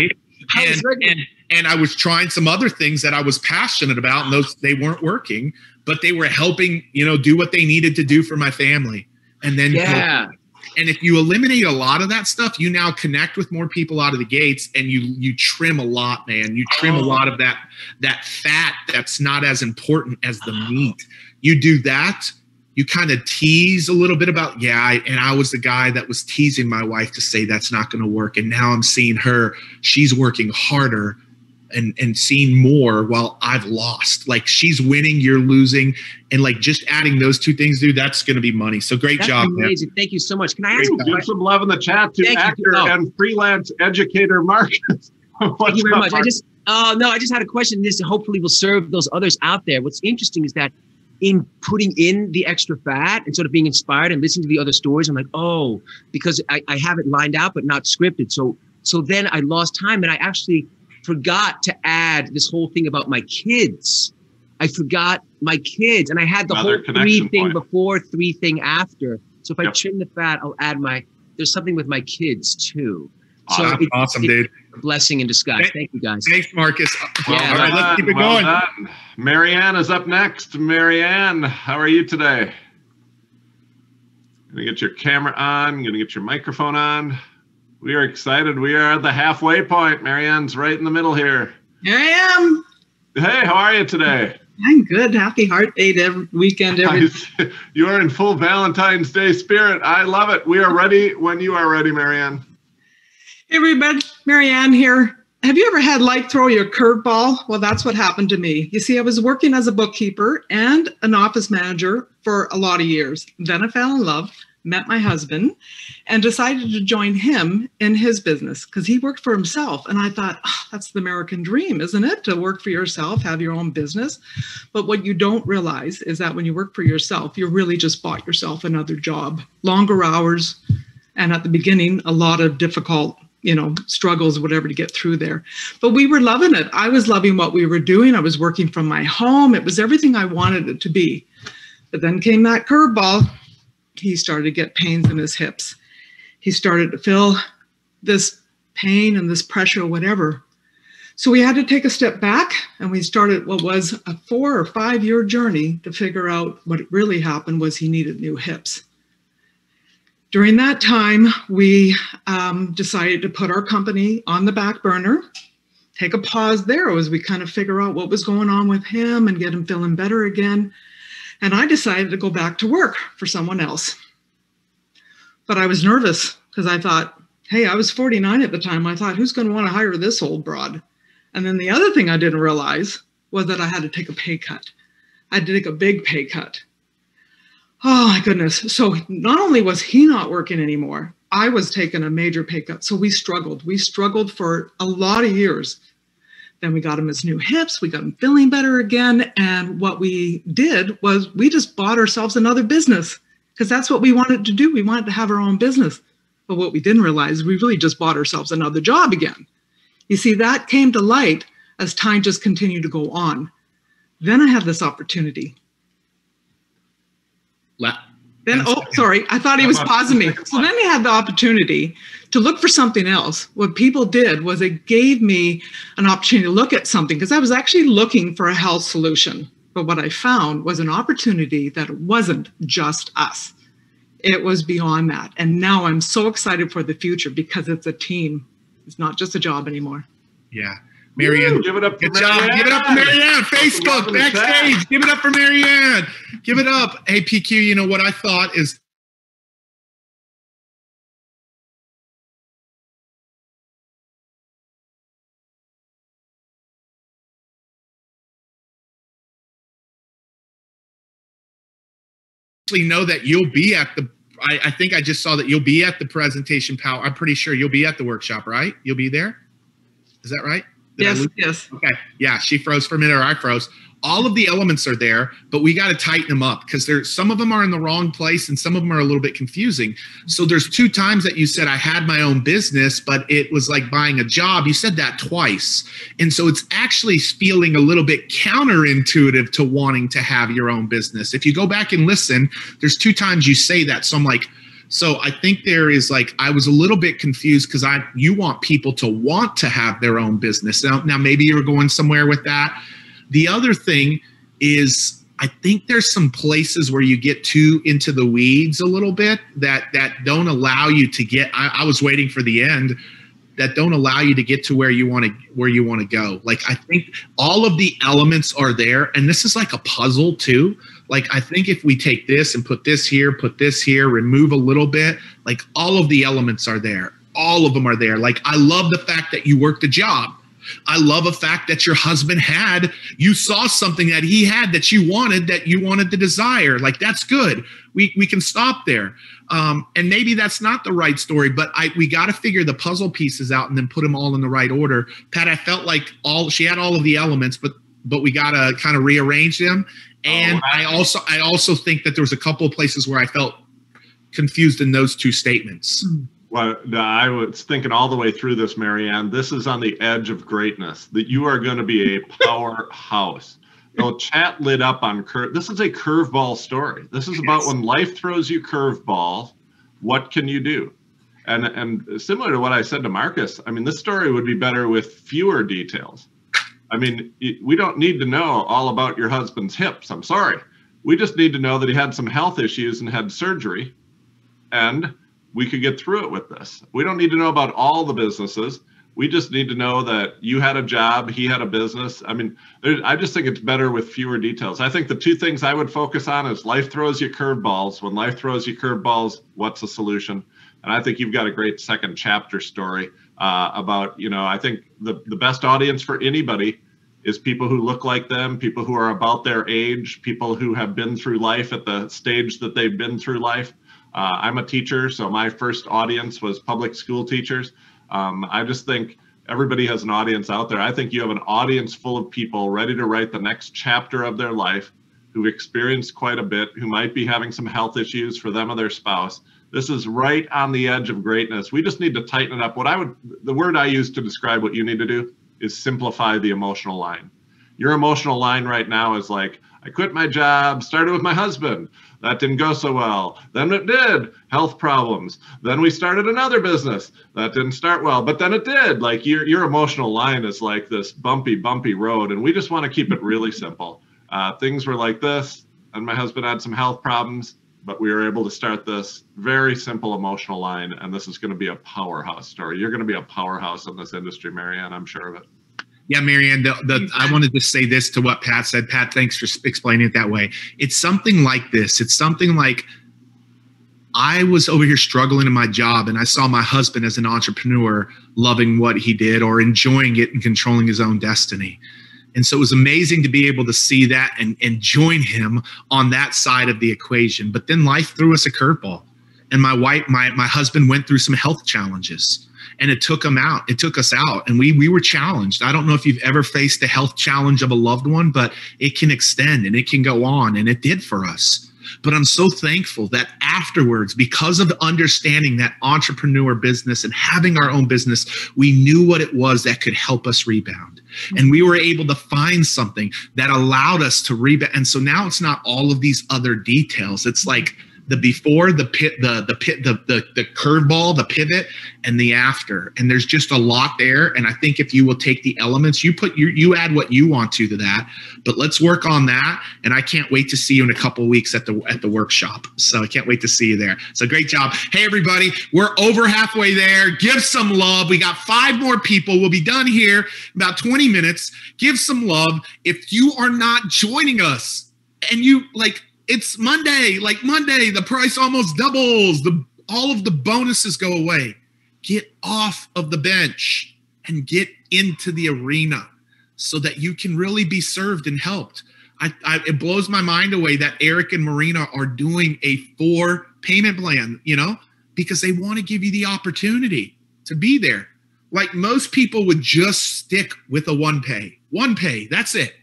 And I was trying some other things that I was passionate about, and they weren't working, but they were helping, do what they needed to do for my family. And then, and if you eliminate a lot of that stuff, you now connect with more people out of the gates, and you trim a lot, man. You trim a lot of that fat that's not as important as the meat. You do that. You kind of tease a little bit about, and I was the guy that was teasing my wife to say that's not going to work. And now I'm seeing she's working harder and seeing more while I've lost. She's winning, you're losing. And just adding those two things, dude, that's going to be money. So great job, amazing. Man. Thank you so much. Can I ask you give some love in the chat to actor and freelance educator Marcus? Thank you very much. I just had a question. This hopefully will serve those others out there. What's interesting is that in putting in the extra fat and sort of being inspired and listening to the other stories, I'm like, oh, because I have it lined out but not scripted. So then I lost time, and I actually forgot to add this whole thing about my kids. I forgot my kids, and I had the whole 3 thing before, 3 thing after. So if I trim the fat, I'll add there's something with my kids too. So awesome, dude. A blessing in disguise. Thank you, guys. Thanks, Marcus. All right, let's keep it going. Done. Marianne is up next. Marianne, how are you today? Gonna get your camera on. Gonna get your microphone on. We are excited. We are at the halfway point. Marianne's right in the middle here. Here I am. Hey, how are you today? I'm good. Happy Heart Day weekend. You are in full Valentine's Day spirit. I love it. We are ready when you are ready, Marianne. Hey, everybody. Marianne here. Have you ever had life throw you a curveball? Well, that's what happened to me. You see, I was working as a bookkeeper and an office manager for a lot of years. Then I fell in love, met my husband, and decided to join him in his business because he worked for himself. And I thought, that's the American dream, isn't it? To work for yourself, have your own business. But what you don't realize is that when you work for yourself, you really just bought yourself another job, longer hours, and at the beginning, a lot of difficult struggles, whatever, to get through there. But we were loving it. I was loving what we were doing. I was working from my home. It was everything I wanted it to be. But then came that curveball. He started to get pains in his hips. He started to feel this pain and this pressure, whatever. So we had to take a step back, and we started what was a 4 or 5 year journey to figure out what really happened was he needed new hips. During that time, we decided to put our company on the back burner, take a pause there as we kind of figure out what was going on with him and get him feeling better again. And I decided to go back to work for someone else. But I was nervous because I thought, hey, I was 49 at the time. I thought, who's going to want to hire this old broad? And then the other thing I didn't realize was that I had to take a pay cut. I had to take a big pay cut. Oh my goodness. So not only was he not working anymore, I was taking a major pay cut. So we struggled. We struggled for a lot of years. Then we got him his new hips. We got him feeling better again. And what we did was we just bought ourselves another business because that's what we wanted to do. We wanted to have our own business. But what we didn't realize, we really just bought ourselves another job again. You see, that came to light as time just continued to go on. Then I had this opportunity. Sorry, I thought he was pausing me. So then I had the opportunity to look for something else. What people did was it gave me an opportunity to look at something because I was actually looking for a health solution. But what I found was an opportunity that wasn't just us. It was beyond that. And now I'm so excited for the future because it's a team. It's not just a job anymore. Yeah. Marianne, give it up for good job. Give it up for Marianne. Facebook, backstage. Give it up for Marianne. Give it up. Hey, PQ, you know what I thought is know that you'll be at the I think I just saw that you'll be at the presentation power. I'm pretty sure you'll be at the workshop, right? You'll be there? Is that right? Yes. Okay. Yeah, she froze for a minute or I froze. All of the elements are there, but we got to tighten them up because some of them are in the wrong place and some of them are a little bit confusing. So there's 2 times that you said I had my own business, but it was like buying a job. You said that twice. And so it's actually feeling a little bit counterintuitive to wanting to have your own business. If you go back and listen, there's 2 times you say that. So I'm like, so I think there is like, I was a little bit confused because you want people to want to have their own business. Now maybe you're going somewhere with that. The other thing is I think there's some places where you get too into the weeds a little bit that don't allow you to get, I was waiting for the end, that don't allow you to get to where you want to go. Like, I think all of the elements are there, and this is like a puzzle too. Like, I think if we take this and put this here, remove a little bit, like all of the elements are there. All of them are there. Like, I love the fact that you worked a job. I love the fact that your husband you saw something that he had that you wanted to desire. Like, that's good. We can stop there. And maybe that's not the right story, but we got to figure the puzzle pieces out and then put them all in the right order. Pat, I felt like she had all of the elements, but we got to kind of rearrange them. And I also think that there was a couple of places where I felt confused in those 2 statements. Well, I was thinking all the way through this, Marianne, this is on the edge of greatness, that you are going to be a powerhouse. The chat lit up on this is a curveball story. This is about when life throws you curveballs, what can you do? And similar to what I said to Marcus, I mean, this story would be better with fewer details. I mean, we don't need to know all about your husband's hips. I'm sorry. We just need to know that he had some health issues and had surgery, and we could get through it with this. We don't need to know about all the businesses. We just need to know that you had a job, he had a business. I mean, I just think it's better with fewer details. I think the 2 things I would focus on is life throws you curveballs. When life throws you curveballs, what's the solution? And I think you've got a great second chapter story about, I think the best audience for anybody is people who look like them, people who are about their age, people who have been through life at the stage that they've been through life. I'm a teacher, so my first audience was public school teachers. I just think everybody has an audience out there. I think you have an audience full of people ready to write the next chapter of their life, who've experienced quite a bit, who might be having some health issues for them or their spouse. This is right on the edge of greatness. We just need to tighten it up. The word I use to describe what you need to do is simplify the emotional line. Your emotional line right now is like, I quit my job, started with my husband. That didn't go so well. Then it did. Health problems. Then we started another business. That didn't start well, but then it did. Like your emotional line is like this bumpy road, and we just want to keep it really simple. Things were like this, and my husband had some health problems, but we were able to start this very simple emotional line, and this is going to be a powerhouse story. You're going to be a powerhouse in this industry, Marianne. I'm sure of it. Yeah, Marianne, I wanted to say this to what Pat said. Pat, thanks for explaining it that way. It's something like this. It's something like I was over here struggling in my job, and I saw my husband as an entrepreneur loving what he did or enjoying it and controlling his own destiny. And so it was amazing to be able to see that and join him on that side of the equation. But then life threw us a curveball. And my husband went through some health challenges. And it took us out, and we were challenged. I don't know if you've ever faced a health challenge of a loved one, but it can extend and it can go on, and it did for us. But I'm so thankful that afterwards, because of understanding that entrepreneur business and having our own business, we knew what it was that could help us rebound. And we were able to find something that allowed us to rebound. And so now it's not all of these other details. It's like the before, the curveball, the pivot, and the after. And there's just a lot there. And I think if you will take the elements, you add what you want to that. But let's work on that. And I can't wait to see you in a couple of weeks at the workshop. So I can't wait to see you there. So great job. Hey, everybody, we're over halfway there. Give some love. We got 5 more people. We'll be done here in about 20 minutes. Give some love. If you are not joining us and it's Monday, the price almost doubles. All of the bonuses go away. Get off of the bench and get into the arena so that you can really be served and helped. It blows my mind away that Eric and Marina are doing a 4 payment plan, because they want to give you the opportunity to be there. Like most people would just stick with a one pay, that's it,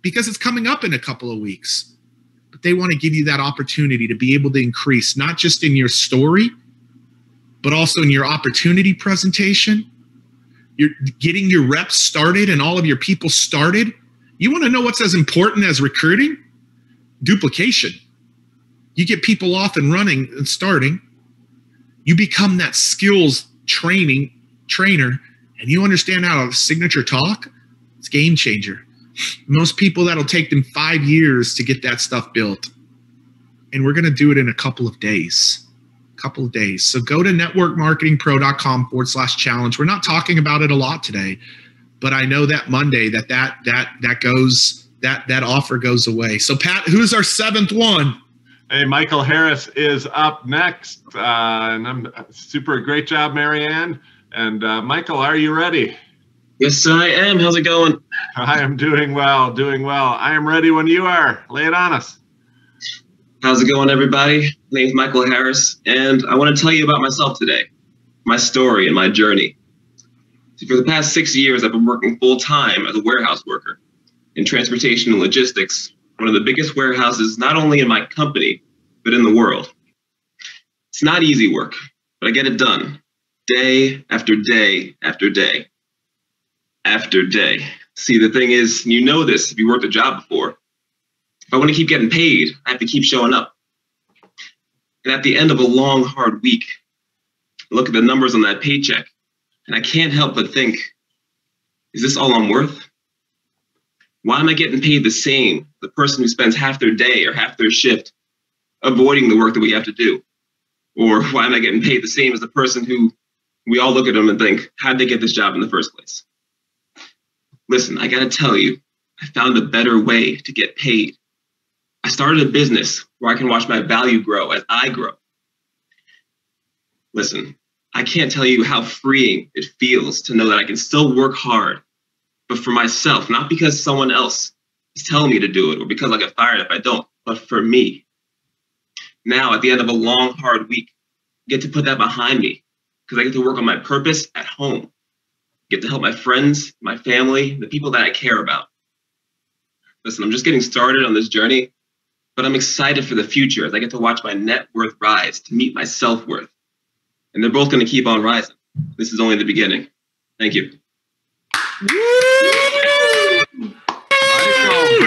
because it's coming up in a couple of weeks. But they want to give you that opportunity to be able to increase, not just in your story, but also in your opportunity presentation. You're getting your reps started and all of your people started. You want to know what's as important as recruiting? Duplication. You get people off and running and starting. You become that skills trainer, and you understand how to signature talk. It's game changer. Most people, that'll take them 5 years to get that stuff built. And we're going to do it in a couple of days. So go to networkmarketingpro.com/challenge. We're not talking about it a lot today, but I know that Monday that offer goes away. So Pat, who's our 7th one? Hey, Michael Harris is up next. And I'm super great job, Marianne. And Michael, are you ready? Yes, I am. How's it going? I am doing well. I am ready when you are. Lay it on us. How's it going, everybody? My name's Michael Harris, and I want to tell you about myself today, my story and my journey. See, for the past 6 years, I've been working full-time as a warehouse worker in transportation and logistics, one of the biggest warehouses not only in my company, but in the world. It's not easy work, but I get it done day after day after day. After day. See, the thing is, you know this if you worked a job before. If I want to keep getting paid, I have to keep showing up. And at the end of a long, hard week, I look at the numbers on that paycheck, and I can't help but think, is this all I'm worth? Why am I getting paid the same, the person who spends half their day or half their shift avoiding the work that we have to do? Or why am I getting paid the same as the person who we all look at them and think, how'd they get this job in the first place? Listen, I gotta tell you, I found a better way to get paid. I started a business where I can watch my value grow as I grow. Listen, I can't tell you how freeing it feels to know that I can still work hard, but for myself, not because someone else is telling me to do it or because I'll get fired if I don't, but for me. Now, at the end of a long, hard week, I get to put that behind me because I get to work on my purpose at home. Get to help my friends, my family, the people that I care about. Listen, I'm just getting started on this journey, but I'm excited for the future as I get to watch my net worth rise to meet my self-worth. And they're both going to keep on rising. This is only the beginning. Thank you. Michael,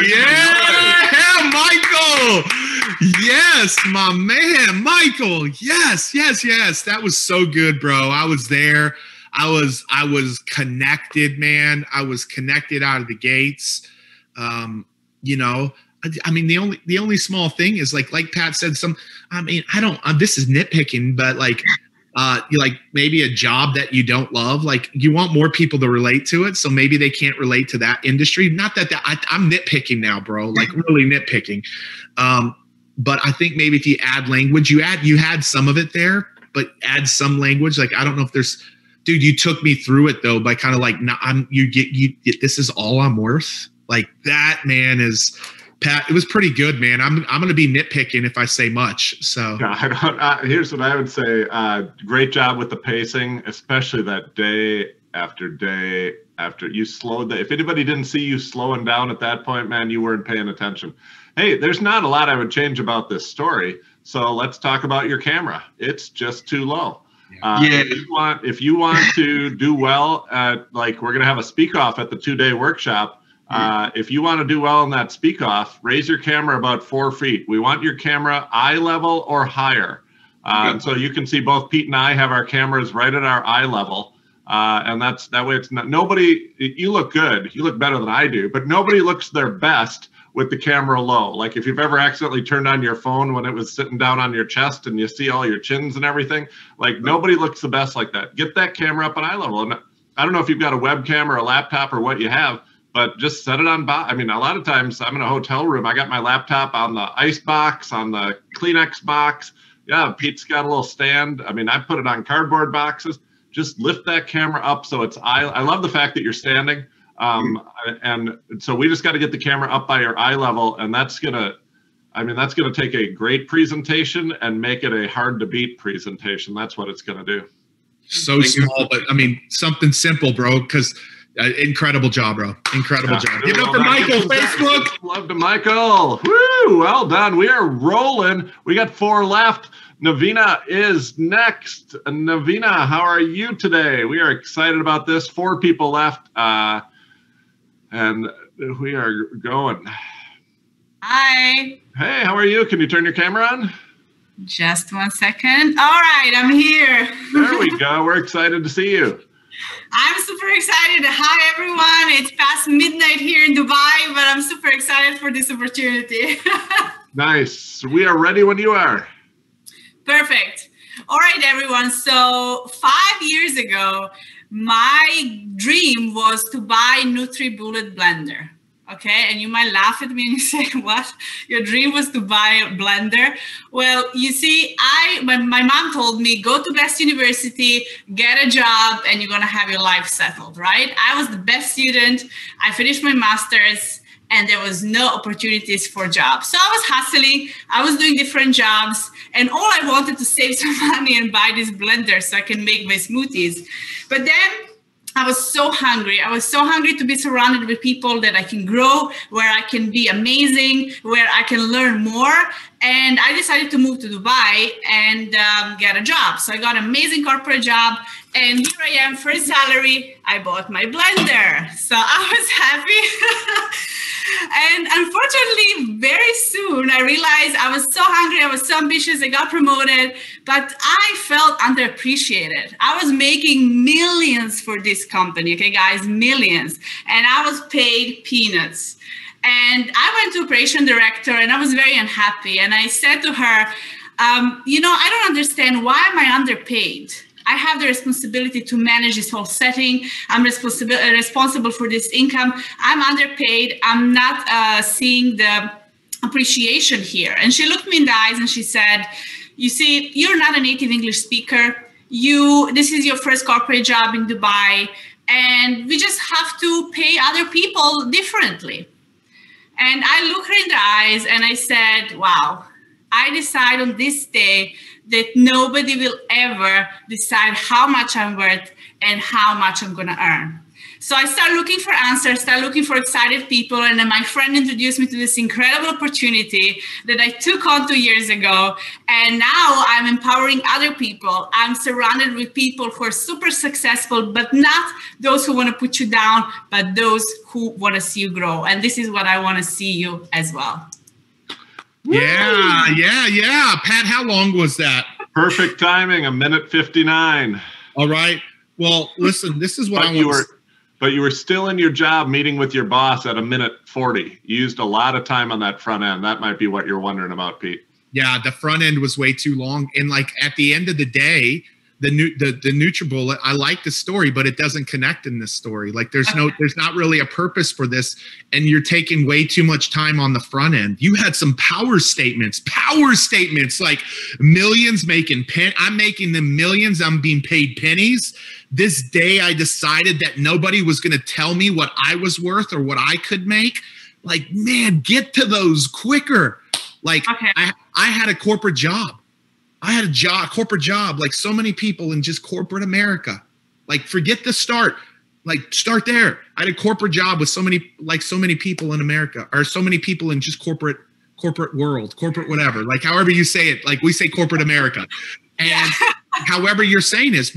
yeah! Yes, my man, Michael. Yes. That was so good, bro. I was there. I was connected, man. I was connected out of the gates. You know, I mean, the only small thing is like Pat said, this is nitpicking, but like maybe a job that you don't love, like you want more people to relate to it. So maybe they can't relate to that industry. Not that I'm nitpicking now, bro, like really nitpicking. But I think maybe if you add language, you had some of it there, but add some language. Like, I don't know if there's, dude, you took me through it though, by kind of like, this is all I'm worth. Like that, man, is Pat. It was pretty good, man. I'm going to be nitpicking if I say much. So here's what I would say. Great job with the pacing, especially that day after day after you slowed that. If anybody didn't see you slowing down at that point, man, you weren't paying attention. Hey, there's not a lot I would change about this story. So let's talk about your camera. It's just too low. If you want to do well, like we're going to have a speak off at the 2-day workshop. If you want to do well in that speak off, raise your camera about 4 feet. We want your camera eye level or higher. So you can see both Pete and I have our cameras right at our eye level. And that way it's not, nobody, you look good. You look better than I do, but nobody looks their best with the camera low. Like if you've ever accidentally turned on your phone when it was sitting down on your chest and you see all your chins and everything, like nobody looks the best like that. Get that camera up at eye level. And I don't know if you've got a webcam or a laptop or what you have, but just set it on. I mean, a lot of times I'm in a hotel room. I got my laptop on the ice box, on the Kleenex box. Yeah, Pete's got a little stand. I mean, I put it on cardboard boxes. Just lift that camera up so it's eye. I love the fact that you're standing. And so we just got to get the camera up by your eye level, and that's gonna take a great presentation and make it a hard to beat presentation. That's what it's gonna do. So small, but I mean something simple, bro. Because incredible job, bro. Incredible job. Give it up for Michael. Facebook. Love to Michael. Woo! Well done. We are rolling. We got 4 left. Navina is next. Navina, how are you today? We are excited about this. 4 people left. And we are going. Hi. Hey, how are you? Can you turn your camera on? Just 1 second. All right, I'm here. There we go. We're excited to see you. I'm super excited. Hi, everyone. It's past midnight here in Dubai, but I'm super excited for this opportunity. Nice. We are ready when you are. Perfect. All right, everyone. So 5 years ago, my dream was to buy NutriBullet blender. Okay, and you might laugh at me and you say, what? Your dream was to buy a blender? Well, you see, my mom told me, go to best university, get a job, and you're gonna have your life settled, right? I was the best student. I finished my master's, and there was no opportunities for jobs. So I was hustling, I was doing different jobs, and all I wanted to save some money and buy this blender so I can make my smoothies. But then I was so hungry. I was so hungry to be surrounded with people that I can grow, where I can be amazing, where I can learn more. And I decided to move to Dubai and get a job. So I got an amazing corporate job. And here I am, first salary, I bought my blender. So I was happy. And unfortunately, very soon, I realized I was so hungry, I was so ambitious, I got promoted, but I felt underappreciated. I was making millions for this company, okay, guys, millions. And I was paid peanuts. And I went to operation director, and I was very unhappy. And I said to her, I don't understand, why am I underpaid? I have the responsibility to manage this whole setting. I'm responsible for this income. I'm underpaid. I'm not seeing the appreciation here. And she looked me in the eyes and she said, you see, you're not a native English speaker. This is your first corporate job in Dubai, and we just have to pay other people differently. And I looked her in the eyes and I said, wow, I decide on this day that nobody will ever decide how much I'm worth and how much I'm gonna earn. So I started looking for answers, started looking for excited people, and then my friend introduced me to this incredible opportunity that I took on 2 years ago. And now I'm empowering other people. I'm surrounded with people who are super successful, but not those who wanna put you down, but those who wanna see you grow. And this is what I wanna see you as well. Yeah. Pat, how long was that? Perfect timing, 1:59. All right. Well, listen, this is what I want. But you were still in your job meeting with your boss at 1:40. You used a lot of time on that front end. That might be what you're wondering about, Pete. Yeah, the front end was way too long. And like at the end of the day, the NutriBullet, I like the story, but it doesn't connect in this story. Like there's not really a purpose for this. And you're taking way too much time on the front end. You had some power statements, like millions making I'm making them millions. I'm being paid pennies. This day I decided that nobody was going to tell me what I was worth or what I could make. Like, man, get to those quicker. Like I had a corporate job. Corporate job, like so many people in just corporate America. Like forget the start. Like start there. I had a corporate job with so many people in America, or so many people in just corporate world, corporate whatever. Like however you say it, like we say corporate America. And however you're saying this,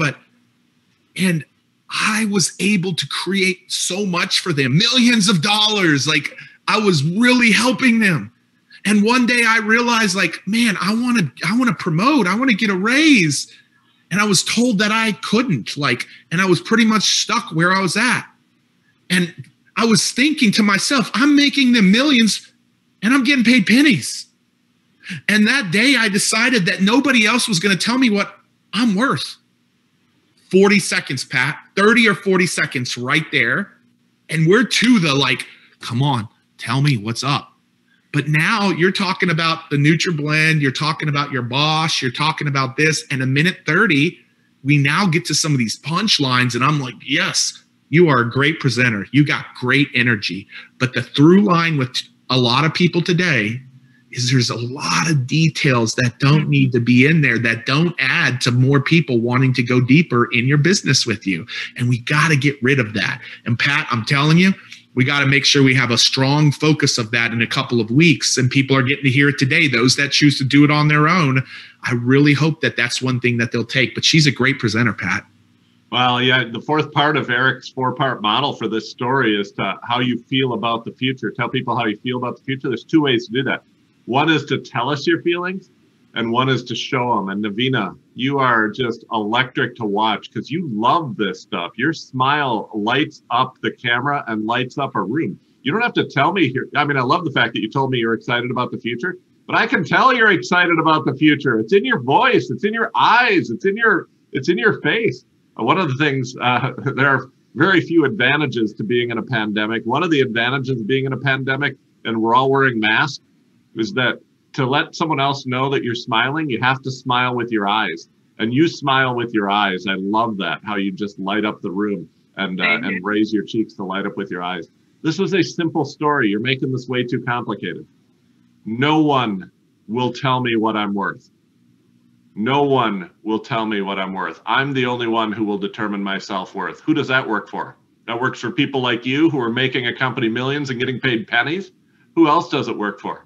and I was able to create so much for them, millions of dollars. Like I was really helping them. And one day I realized, like, man, I want to promote. I want to get a raise. And I was told that I couldn't, and I was pretty much stuck where I was at. And I was thinking to myself, I'm making them millions and I'm getting paid pennies. And that day I decided that nobody else was going to tell me what I'm worth. 40 seconds, Pat, 30 or 40 seconds right there. And we're to the come on, tell me what's up. But now you're talking about the NutriBlend, you're talking about your boss, you're talking about this, and 1:30, we now get to some of these punchlines, and I'm like, yes, you are a great presenter. You got great energy. But the through line with a lot of people today is there's a lot of details that don't need to be in there, that don't add to more people wanting to go deeper in your business with you. And we got to get rid of that. And Pat, I'm telling you, we got to make sure we have a strong focus of that in a couple of weeks, and people are getting to hear it today. Those that choose to do it on their own, I really hope that that's one thing that they'll take. But she's a great presenter, Pat. Well, yeah, the fourth part of Eric's 4-part model for this story is to how you feel about the future. Tell people how you feel about the future. There's 2 ways to do that. One is to tell us your feelings, and one is to show them. And Navina, you are just electric to watch because you love this stuff. Your smile lights up the camera and lights up a room. You don't have to tell me here. I mean, I love the fact that you told me you're excited about the future, but I can tell you're excited about the future. It's in your voice. It's in your eyes. It's in your face. One of the things, there are very few advantages to being in a pandemic. One of the advantages of being in a pandemic, and we're all wearing masks, is that to let someone else know that you're smiling, you have to smile with your eyes. And you smile with your eyes. I love that, how you just light up the room and raise your cheeks to light up with your eyes. This was a simple story. You're making this way too complicated. No one will tell me what I'm worth. No one will tell me what I'm worth. I'm the only one who will determine my self-worth. Who does that work for? That works for people like you who are making a company millions and getting paid pennies. Who else does it work for?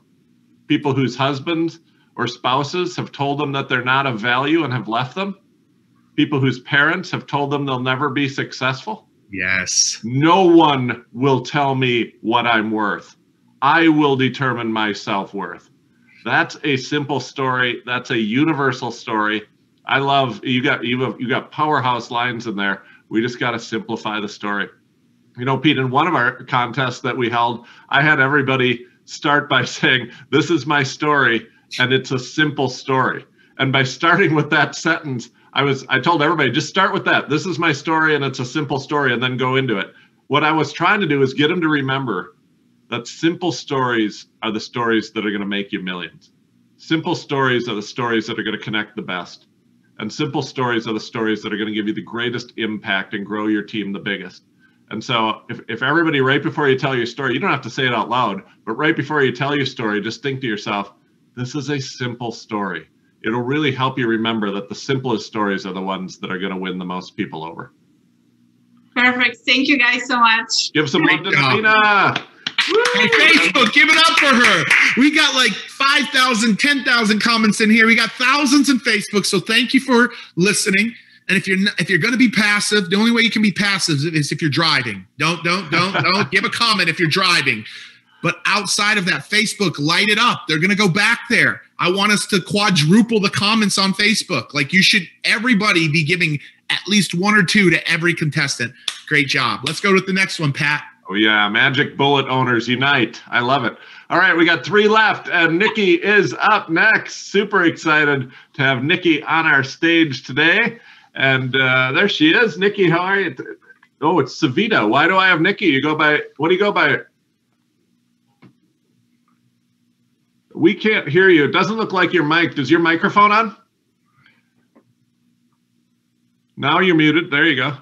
People whose husbands or spouses have told them that they're not of value and have left them. People whose parents have told them they'll never be successful. Yes. No one will tell me what I'm worth. I will determine my self-worth. That's a simple story. That's a universal story. I love you got powerhouse lines in there. We just got to simplify the story. You know, Pete, in one of our contests that we held, I had everybody start by saying, this is my story, and it's a simple story. And by starting with that sentence, I told everybody, just start with that. This is my story, and it's a simple story, and then go into it. What I was trying to do is get them to remember that simple stories are the stories that are going to make you millions. Simple stories are the stories that are going to connect the best. And simple stories are the stories that are going to give you the greatest impact and grow your team the biggest. And so if everybody, right before you tell your story, you don't have to say it out loud, but right before you tell your story, just think to yourself, this is a simple story. It'll really help you remember that the simplest stories are the ones that are going to win the most people over. Perfect. Thank you guys so much. Give some love to Navina. Hey, Facebook, give it up for her. We got like 5,000, 10,000 comments in here. We got thousands in Facebook. So thank you for listening. And if you're going to be passive, the only way you can be passive is if you're driving. Don't give a comment if you're driving. But outside of that, Facebook, light it up. They're going to go back there. I want us to quadruple the comments on Facebook. Like, you should, everybody be giving at least 1 or 2 to every contestant. Great job. Let's go with the next one, Pat. Oh, yeah. Magic Bullet owners unite. I love it. All right. We got 3 left, and Nikki is up next. Super excited to have Nikki on our stage today. And there she is. Nikki, how are you? Oh, it's Savita. Why do I have Nikki? You go by, what do you go by? We can't hear you. It doesn't look like your mic. Is your microphone on? Now you're muted. There you go.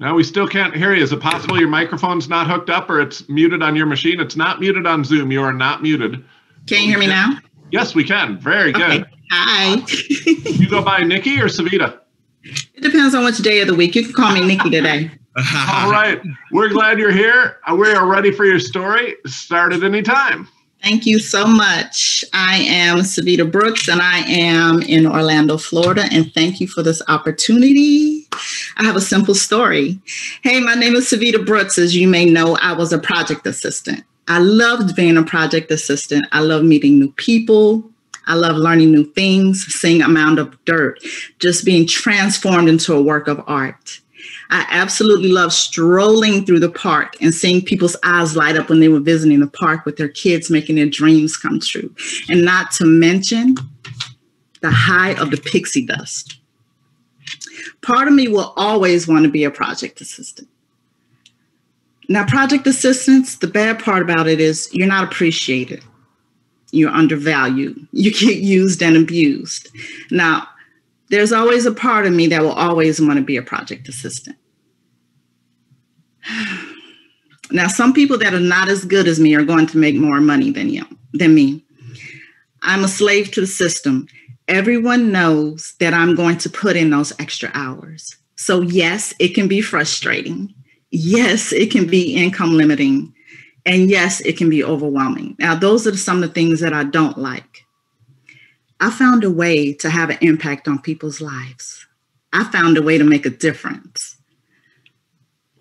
No, we still can't hear you. Is it possible your microphone's not hooked up or it's muted on your machine? It's not muted on Zoom. You are not muted. Can you hear me now? Yes, we can. Very good. Okay. Hi. You go by Nikki or Savita? It depends on which day of the week. You can call me Nikki today. All right. We're glad you're here. We are ready for your story. Start at any time. Thank you so much. I am Savita Brooks, and I am in Orlando, Florida, and thank you for this opportunity. I have a simple story. Hey, my name is Savita Brooks. As you may know, I was a project assistant. I loved being a project assistant. I love meeting new people. I love learning new things, seeing a mound of dirt, just being transformed into a work of art. I absolutely love strolling through the park and seeing people's eyes light up when they were visiting the park with their kids, making their dreams come true. And not to mention the high of the pixie dust. Part of me will always want to be a project assistant. Now, project assistants, the bad part about it is you're not appreciated. You're undervalued. You get used and abused. Now, there's always a part of me that will always want to be a project assistant. Now, some people that are not as good as me are going to make more money than me. I'm a slave to the system. Everyone knows that I'm going to put in those extra hours. So yes, it can be frustrating. Yes, it can be income limiting. And yes, it can be overwhelming. Now, those are some of the things that I don't like. I found a way to have an impact on people's lives. I found a way to make a difference.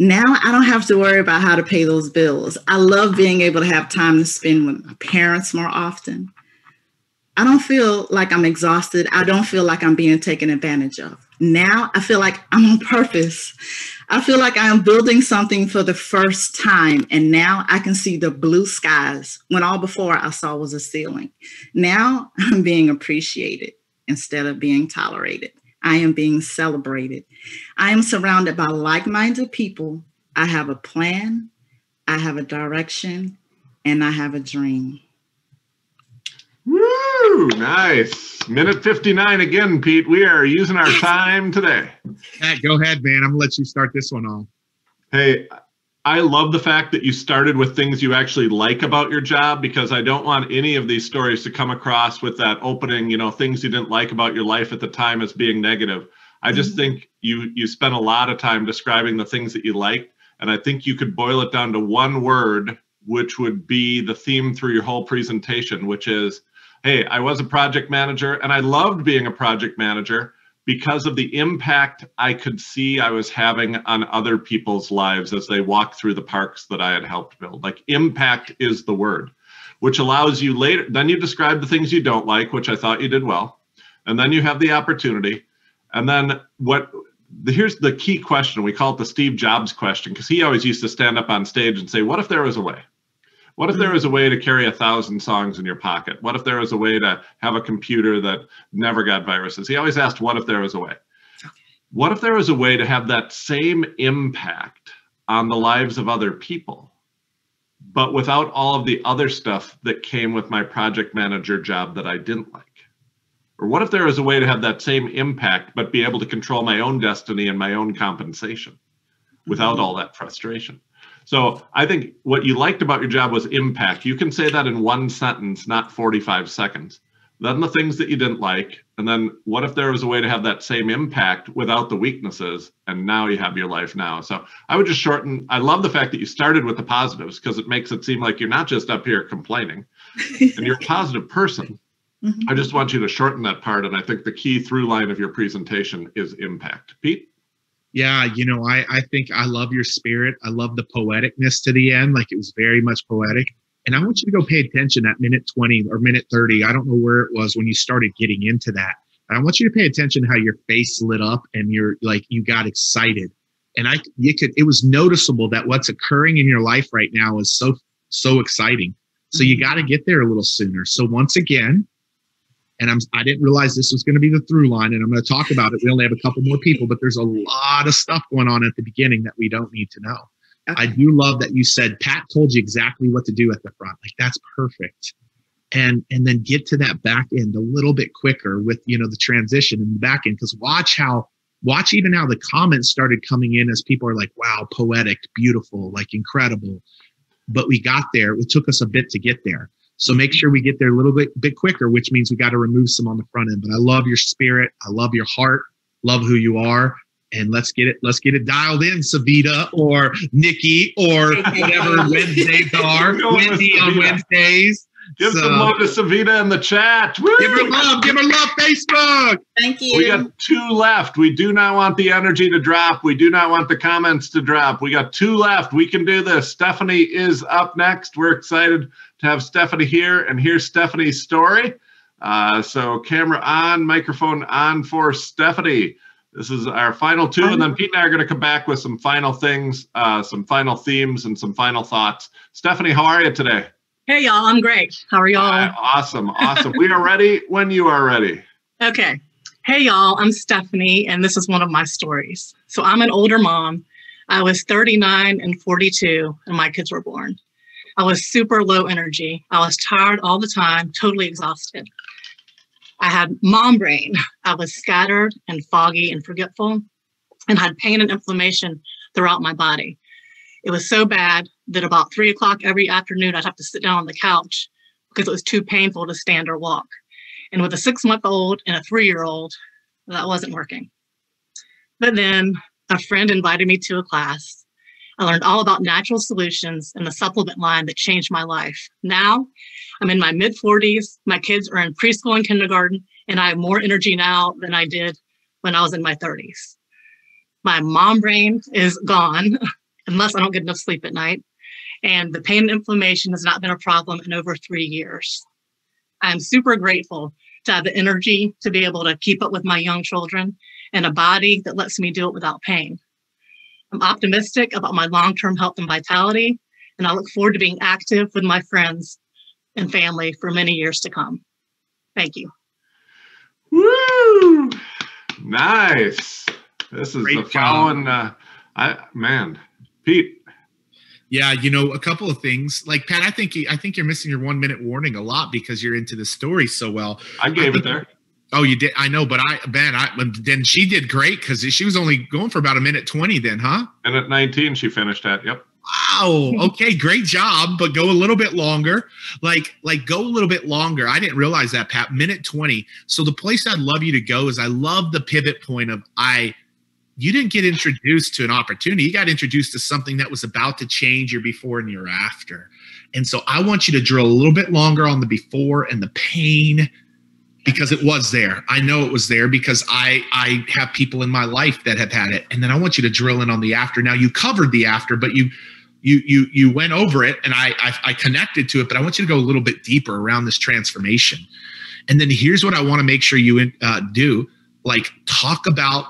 Now I don't have to worry about how to pay those bills. I love being able to have time to spend with my parents more often. I don't feel like I'm exhausted. I don't feel like I'm being taken advantage of. Now I feel like I'm on purpose. I feel like I am building something for the first time. And now I can see the blue skies when all before I saw was a ceiling. Now I'm being appreciated instead of being tolerated. I am being celebrated. I am surrounded by like-minded people. I have a plan, I have a direction, and I have a dream. Woo, nice. Minute 59 again, Pete. We are using our time today. Pat, go ahead, man. I'm going to let you start this one off. Hey, I love the fact that you started with things you actually like about your job, because I don't want any of these stories to come across with that opening, things you didn't like about your life at the time as being negative. I just think you spent a lot of time describing the things that you liked. And I think you could boil it down to one word, which would be the theme through your whole presentation, which is, hey, I was a project manager and I loved being a project manager because of the impact I could see I was having on other people's lives as they walked through the parks that I had helped build. Like, impact is the word, which allows you later. Then you describe the things you don't like, which I thought you did well. And then you have the opportunity. And then here's the key question. We call it the Steve Jobs question, because he always used to stand up on stage and say, what if there was a way? What if there was a way to carry 1,000 songs in your pocket? What if there was a way to have a computer that never got viruses? He always asked, what if there was a way? Okay. What if there was a way to have that same impact on the lives of other people, but without all of the other stuff that came with my project manager job that I didn't like? Or what if there was a way to have that same impact, but be able to control my own destiny and my own compensation without all that frustration? So I think what you liked about your job was impact. You can say that in one sentence, not 45 seconds. Then the things that you didn't like, and then what if there was a way to have that same impact without the weaknesses, and now you have your life now. So I would just shorten. I love the fact that you started with the positives, because it makes it seem like you're not just up here complaining and you're a positive person. I just want you to shorten that part. And I think the key through line of your presentation is impact. Pete? Yeah, I think I love your spirit. I love the poeticness to the end. Like, it was very much poetic. And I want you to go pay attention at minute 20 or minute 30. I don't know where it was when you started getting into that. I want you to pay attention to how your face lit up and you're like, you got excited. And it was noticeable that what's occurring in your life right now is so exciting. So you got to get there a little sooner. So once again, and I didn't realize this was going to be the through line, and I'm going to talk about it. We only have a couple more people, but there's a lot of stuff going on at the beginning that we don't need to know. Okay. I do love that you said Pat told you exactly what to do at the front. Like, that's perfect. And then get to that back end a little bit quicker with, the transition in the back end. Because watch even how the comments started coming in as people are like, wow, poetic, beautiful, like incredible. But we got there. It took us a bit to get there. So make sure we get there a little bit quicker, which means we got to remove some on the front end. But I love your spirit. I love your heart. Love who you are. And let's get it dialed in, Savita or Nikki or whatever Wednesdays are. Wendy on Wednesdays. Give some love to Savita in the chat. Woo! Give her love, Facebook. Thank you. We got 2 left. We do not want the energy to drop. We do not want the comments to drop. We got 2 left. We can do this. Stephanie is up next. We're excited to have Stephanie here, and here's Stephanie's story. So camera on, microphone on for Stephanie. This is our final 2, and then Pete and I are going to come back with some final things, some final themes, and some final thoughts. Stephanie, how are you today? Hey, y'all. I'm great. How are y'all? Awesome. We are ready when you are ready. Okay. Hey, y'all. I'm Stephanie, and this is one of my stories. So I'm an older mom. I was 39 and 42 when my kids were born. I was super low energy. I was tired all the time, totally exhausted. I had mom brain. I was scattered and foggy and forgetful and had pain and inflammation throughout my body. It was so bad that about 3 o'clock every afternoon, I'd have to sit down on the couch because it was too painful to stand or walk. And with a 6-month-old and a 3-year-old, that wasn't working. But then a friend invited me to a class. I learned all about natural solutions and the supplement line that changed my life. Now I'm in my mid-40s. My kids are in preschool and kindergarten, and I have more energy now than I did when I was in my 30s. My mom brain is gone. Unless I don't get enough sleep at night. And the pain and inflammation has not been a problem in over 3 years. I'm super grateful to have the energy to be able to keep up with my young children and a body that lets me do it without pain. I'm optimistic about my long-term health and vitality, and I look forward to being active with my friends and family for many years to come. Thank you. Woo! Nice. This is Great the following, Pete. Yeah, a couple of things. Like, Pat, I think you're missing your 1-minute warning a lot because you're into the story so well. I gave it there. Oh, you did? I know, but then she did great because she was only going for about 1:20 then, huh? And at 19, she finished at, yep. Wow. Okay, great job, but go a little bit longer. Like go a little bit longer. I didn't realize that, Pat. 1:20. So the place I'd love you to go is I love the pivot point of you didn't get introduced to an opportunity. You got introduced to something that was about to change your before and your after. And so I want you to drill a little bit longer on the before and the pain because it was there. I know it was there because I have people in my life that have had it. And then I want you to drill in on the after. Now you covered the after, but you went over it and I connected to it, but I want you to go a little bit deeper around this transformation. And then here's what I want to make sure you do. Like, talk about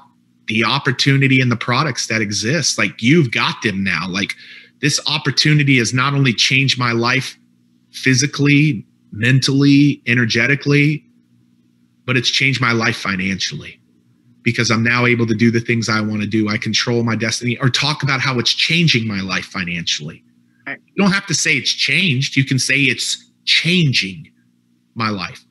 the opportunity and the products that exist. Like, you've got them now. Like, this opportunity has not only changed my life physically, mentally, energetically, but it's changed my life financially because I'm now able to do the things I want to do. I control my destiny. Or talk about how it's changing my life financially. You don't have to say it's changed. You can say it's changing my life.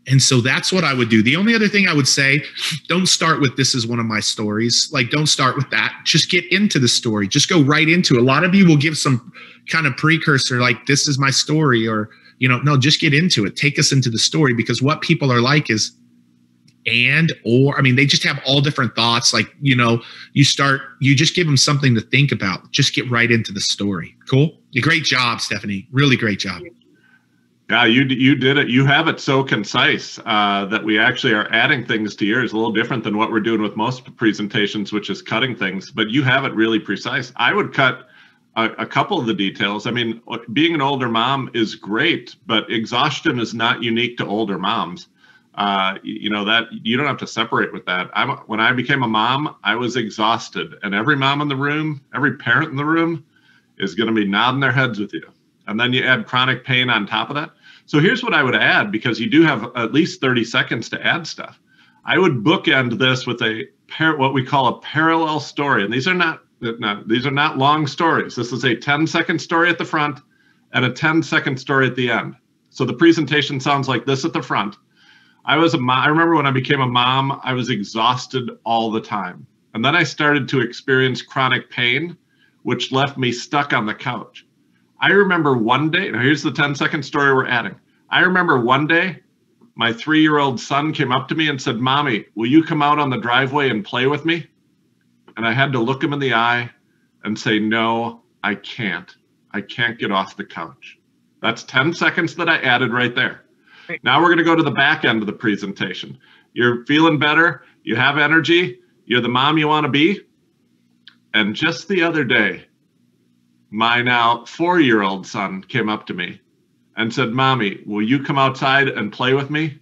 And so that's what I would do. The only other thing I would say, don't start with this is one of my stories. Like, don't start with that. Just get into the story. Just go right into it. A lot of you will give some kind of precursor, like, this is my story, or, no, just get into it. Take us into the story, because what people are like is, they just have all different thoughts. Like, you just give them something to think about. Just get right into the story. Cool. Great job, Stephanie. Really great job. Yeah, you did it. You have it so concise that we actually are adding things to yours, a little different than what we're doing with most presentations, which is cutting things, but you have it really precise. I would cut a couple of the details. I mean, being an older mom is great, but exhaustion is not unique to older moms. You know, that you don't have to separate with that. When I became a mom, I was exhausted, and every mom in the room, every parent in the room is going to be nodding their heads with you. And then you add chronic pain on top of that. So here's what I would add, because you do have at least 30 seconds to add stuff. I would bookend this with what we call a parallel story. And these are not long stories. This is a 10-second story at the front and a 10-second story at the end. So the presentation sounds like this at the front. I remember when I became a mom, I was exhausted all the time. And then I started to experience chronic pain, which left me stuck on the couch. I remember one day, now here's the 10-second story we're adding. I remember one day, my 3-year-old son came up to me and said, "Mommy, will you come out on the driveway and play with me?" And I had to look him in the eye and say, "No, I can't. I can't get off the couch." That's 10 seconds that I added right there. Now we're going to go to the back end of the presentation. You're feeling better. You have energy. You're the mom you want to be. And just the other day, my now 4-year-old son came up to me and said, "Mommy, will you come outside and play with me?"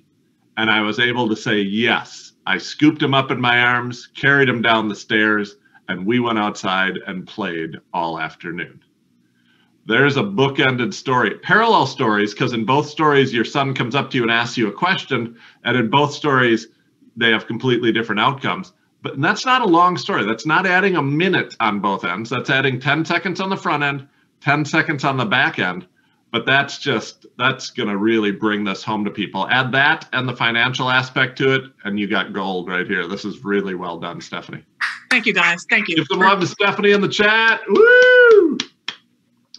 And I was able to say yes. I scooped him up in my arms, carried him down the stairs, and we went outside and played all afternoon. There's a bookended story. Parallel stories, because in both stories, your son comes up to you and asks you a question, and in both stories, they have completely different outcomes. But that's not a long story. That's not adding a minute on both ends. That's adding 10 seconds on the front end, 10 seconds on the back end. But that's going to really bring this home to people. Add that and the financial aspect to it, and you got gold right here. This is really well done, Stephanie. Thank you, guys. Thank you. Give some love to Stephanie in the chat. Woo!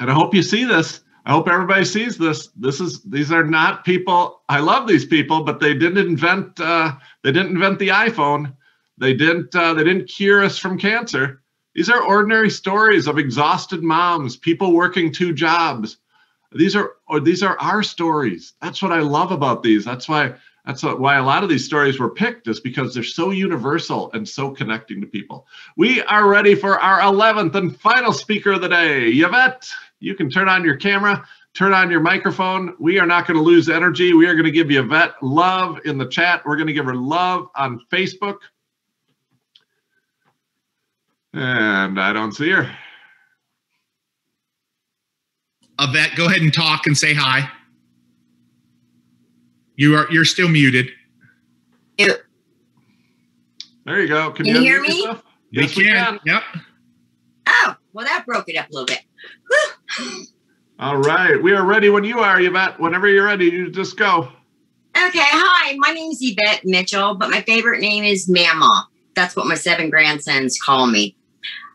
And I hope you see this. I hope everybody sees this. These are not people. I love these people, but they didn't invent the iPhone. They didn't cure us from cancer. These are ordinary stories of exhausted moms, people working 2 jobs. These are our stories. That's what I love about these. That's why a lot of these stories were picked, is because they're so universal and so connecting to people. We are ready for our 11th and final speaker of the day. Yvette, you can turn on your camera, turn on your microphone. We are not going to lose energy. We are going to give Yvette love in the chat. We're going to give her love on Facebook. And I don't see her. Yvette, go ahead and talk and say hi. You're still muted. There you go. Can you hear me? Yourself? Yes, we can. Yep. Oh, well, that broke it up a little bit. Whew. All right. We are ready when you are, Yvette. Whenever you're ready, you just go. Okay. Hi, my name is Yvette Mitchell, but my favorite name is Mama. That's what my 7 grandsons call me.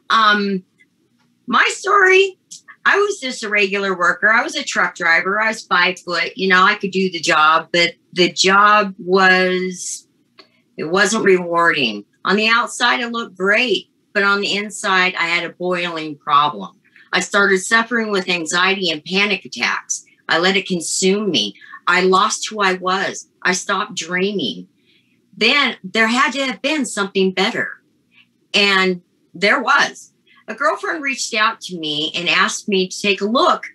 My story, I was just a regular worker. I was a truck driver. I was 5 foot. You know, I could do the job, but the job wasn't rewarding. On the outside, it looked great, but on the inside, I had a boiling problem. I started suffering with anxiety and panic attacks. I let it consume me. I lost who I was. I stopped dreaming. Then there had to have been something better. And there was. A girlfriend reached out to me and asked me to take a look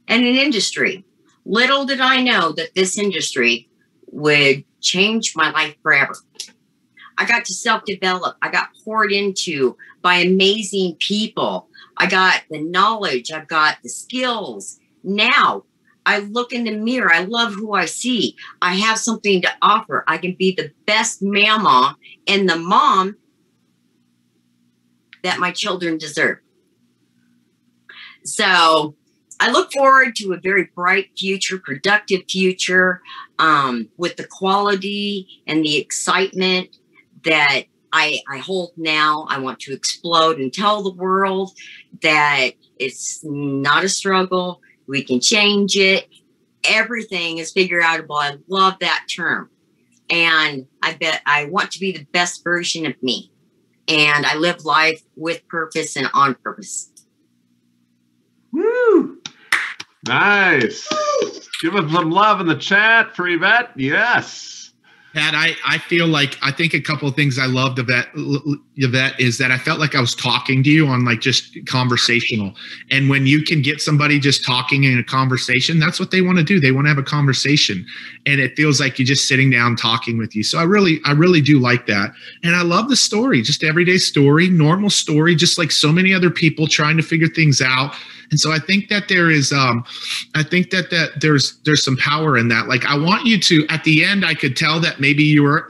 at an industry. Little did I know that this industry would change my life forever. I got to self-develop. I got poured into by amazing people. I got the knowledge. I've got the skills. Now I look in the mirror. I love who I see. I have something to offer. I can be the best mama and the mom that my children deserve. So I look forward to a very bright future, productive future, with the quality and the excitement that I hold now. I want to explode and tell the world that it's not a struggle. We can change it. Everything is figure outable. I love that term. And I want to be the best version of me. And I live life with purpose and on purpose. Woo! Nice. Give us some love in the chat for Yvette. Yes. Pat, I feel like, I think a couple of things I loved about Yvette is that I felt like I was talking to you on like just conversational. And when you can get somebody just talking in a conversation, that's what they want to do. They want to have a conversation. And it feels like you're just sitting down talking with you. So I really do like that. And I love the story, just everyday story, normal story, just like so many other people trying to figure things out. And so I think that there is, there's some power in that. Like I want you to, at the end, I could tell that maybe you were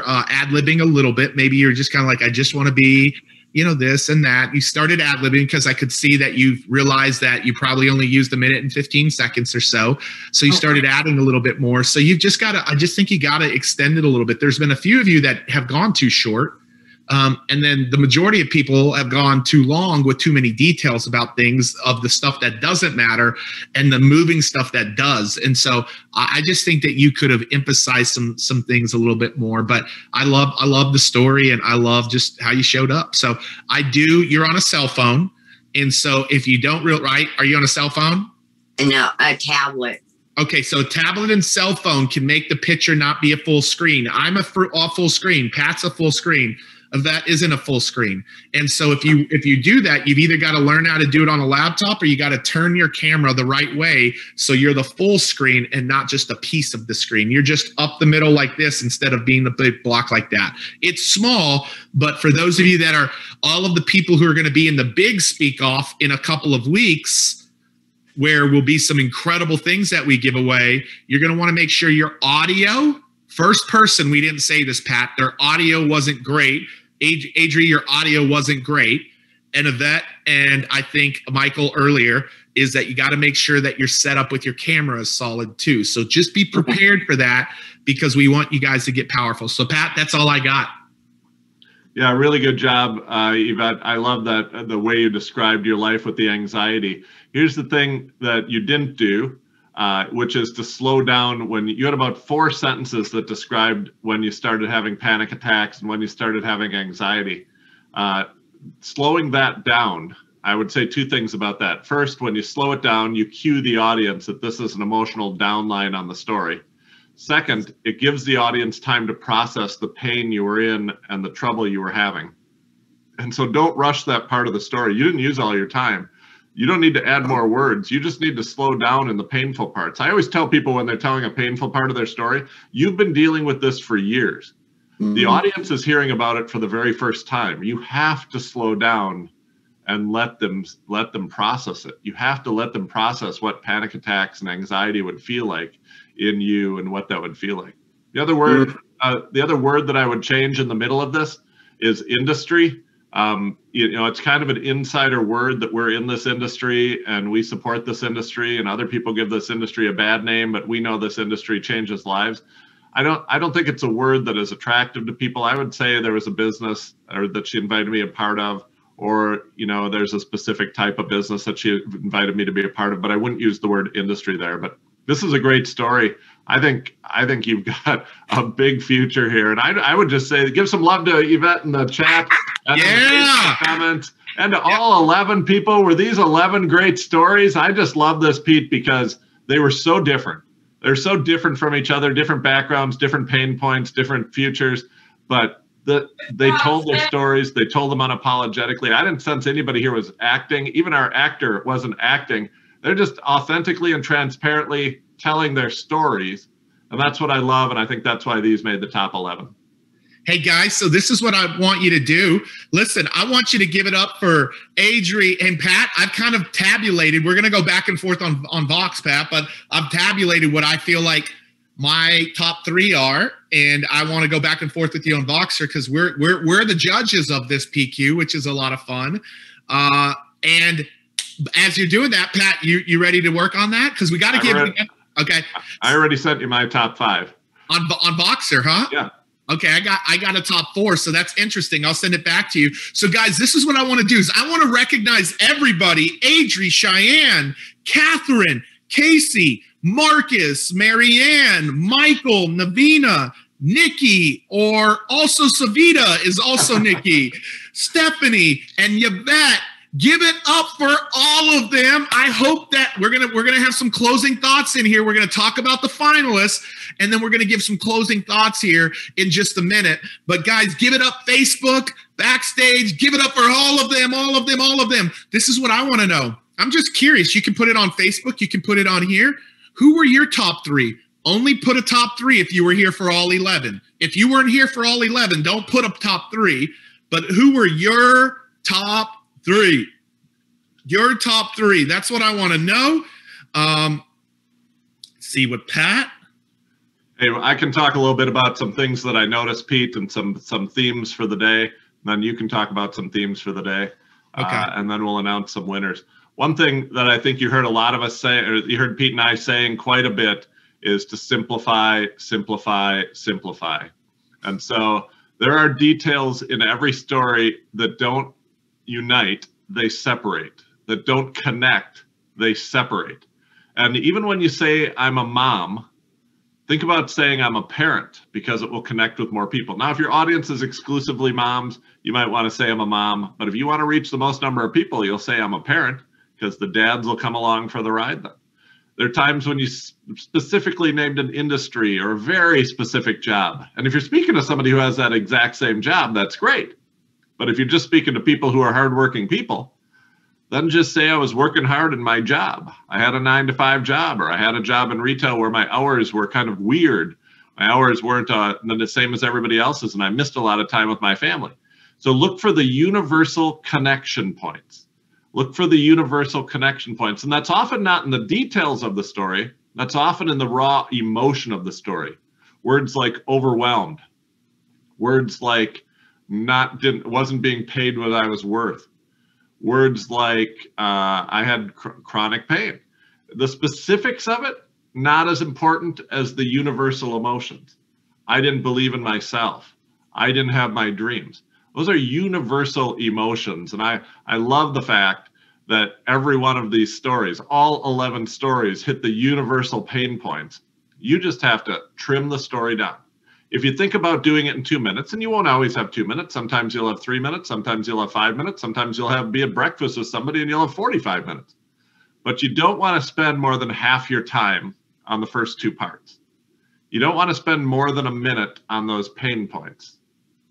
ad-libbing a little bit. Maybe you're just kind of like, I just want to be, this and that. You started ad-libbing because I could see that you realized that you probably only used a minute and 15 seconds or so. So you started adding a little bit more. So you've just got to, I just think you got to extend it a little bit. There's been a few of you that have gone too short. And then the majority of people have gone too long with too many details about things, of the stuff that doesn't matter and the moving stuff that does. And so I just think that you could have emphasized some things a little bit more. But I love the story, and I love just how you showed up. So you're on a cell phone. And so if you don't are you on a cell phone? No, a tablet. Okay, so tablet and cell phone can make the picture not be a full screen. I'm a full screen. Pat's a full screen. That isn't a full screen. And so if you do that, you've either got to learn how to do it on a laptop, or you got to turn your camera the right way so you're the full screen and not just a piece of the screen. You're just up the middle like this instead of being the big block like that. It's small, but for those of you that are all of the people who are going to be in the big speak off in a couple of weeks, where will be some incredible things that we give away, you're going to want to make sure your audio, first person, we didn't say this, Pat, their audio wasn't great. Adri, your audio wasn't great. And Yvette, and I think Michael earlier, is that you got to make sure that your setup with your camera is solid too. So just be prepared for that, because we want you guys to get powerful. So Pat, that's all I got. Yeah, really good job, Yvette. I love that, the way you described your life with the anxiety. Here's the thing that you didn't do, which is to slow down. When you had about 4 sentences that described when you started having panic attacks and when you started having anxiety. Slowing that down, I would say 2 things about that. First, when you slow it down, you cue the audience that this is an emotional downline on the story. Second, it gives the audience time to process the pain you were in and the trouble you were having. And so don't rush that part of the story. You didn't use all your time. You don't need to add more words. You just need to slow down in the painful parts. I always tell people when they're telling a painful part of their story, you've been dealing with this for years. Mm-hmm. The audience is hearing about it for the very first time. You have to slow down and let them process it. You have to let them process what panic attacks and anxiety would feel like in you and what that would feel like. The other word that I would change in the middle of this is industry. It's kind of an insider word that we're in this industry and we support this industry, and other people give this industry a bad name, but we know this industry changes lives. I don't think it's a word that is attractive to people. I would say there was a business that she invited me a part of, or there's a specific type of business that she invited me to be a part of, but I wouldn't use the word industry there. But this is a great story. I think you've got a big future here. And I would just say, give some love to Yvette in the chat and the comments, and to all 11 people. Were these 11 great stories? I just love this, Pete, because they were so different. They're so different from each other, different backgrounds, different pain points, different futures, but they told their stories. They told them unapologetically. I didn't sense anybody here was acting. Even our actor wasn't acting. They're just authentically and transparently telling their stories. And that's what I love. And I think that's why these made the top 11. Hey guys, so this is what I want you to do. Listen, I want you to give it up for Adri and Pat. I've kind of tabulated. We're going to go back and forth on Vox, Pat, but I've tabulated what I feel like my top 3 are, and I want to go back and forth with you on Voxer, because we're the judges of this PQ, which is a lot of fun. And as you're doing that, Pat, you ready to work on that? Because we got to give it. Okay. I already sent you my top 5 on Voxer, huh? Yeah. Okay, I got a top 4, so that's interesting. I'll send it back to you. So guys, this is what I want to do is I want to recognize everybody: Adri, Cheyenne, Catherine, Casey, Marcus, Marianne, Michael, Navina, Nikki, or also Savita is also Nikki, Stephanie, and Yvette, Give it up for all of them. I hope that we're gonna have some closing thoughts in here. We're gonna talk about the finalists, and then we're gonna give some closing thoughts here in just a minute. But guys, give it up, Facebook, Backstage. Give it up for all of them, all of them, all of them. This is what I want to know. I'm just curious. You can put it on Facebook. You can put it on here. Who were your top 3? Only put a top 3 if you were here for all 11. If you weren't here for all 11, don't put a top 3. But who were your top 3? Your top 3. That's what I want to know. See what Pat. Hey, I can talk a little bit about some things that I noticed, Pete, and some themes for the day. Then you can talk about some themes for the day. Okay. And then we'll announce some winners. One thing that I think you heard a lot of us say, or you heard Pete and I saying quite a bit, is to simplify, simplify, simplify. And so there are details in every story that don't unite, they separate. That don't connect, they separate. And even when you say I'm a mom, think about saying I'm a parent, because it will connect with more people. Now, if your audience is exclusively moms, you might want to say I'm a mom. But if you want to reach the most number of people, you'll say I'm a parent, because the dads will come along for the ride then. There are times when you specifically named an industry or a very specific job. And if you're speaking to somebody who has that exact same job, that's great. But if you're just speaking to people who are hardworking people, then just say I was working hard in my job. I had a 9-to-5 job, or I had a job in retail where my hours were kind of weird. My hours weren't the same as everybody else's, and I missed a lot of time with my family. So look for the universal connection points. Look for the universal connection points. And that's often not in the details of the story. That's often in the raw emotion of the story. Words like overwhelmed. Words like wasn't being paid what I was worth. Words like I had chronic pain. The specifics of it, not as important as the universal emotions. I didn't believe in myself. I didn't have my dreams. Those are universal emotions. And I love the fact that every one of these stories, all 11 stories, hit the universal pain points. You just have to trim the story down. If you think about doing it in 2 minutes, and you won't always have 2 minutes, sometimes you'll have 3 minutes, sometimes you'll have 5 minutes, sometimes you'll be at breakfast with somebody and you'll have 45 minutes. But you don't want to spend more than half your time on the first 2 parts. You don't want to spend more than a minute on those pain points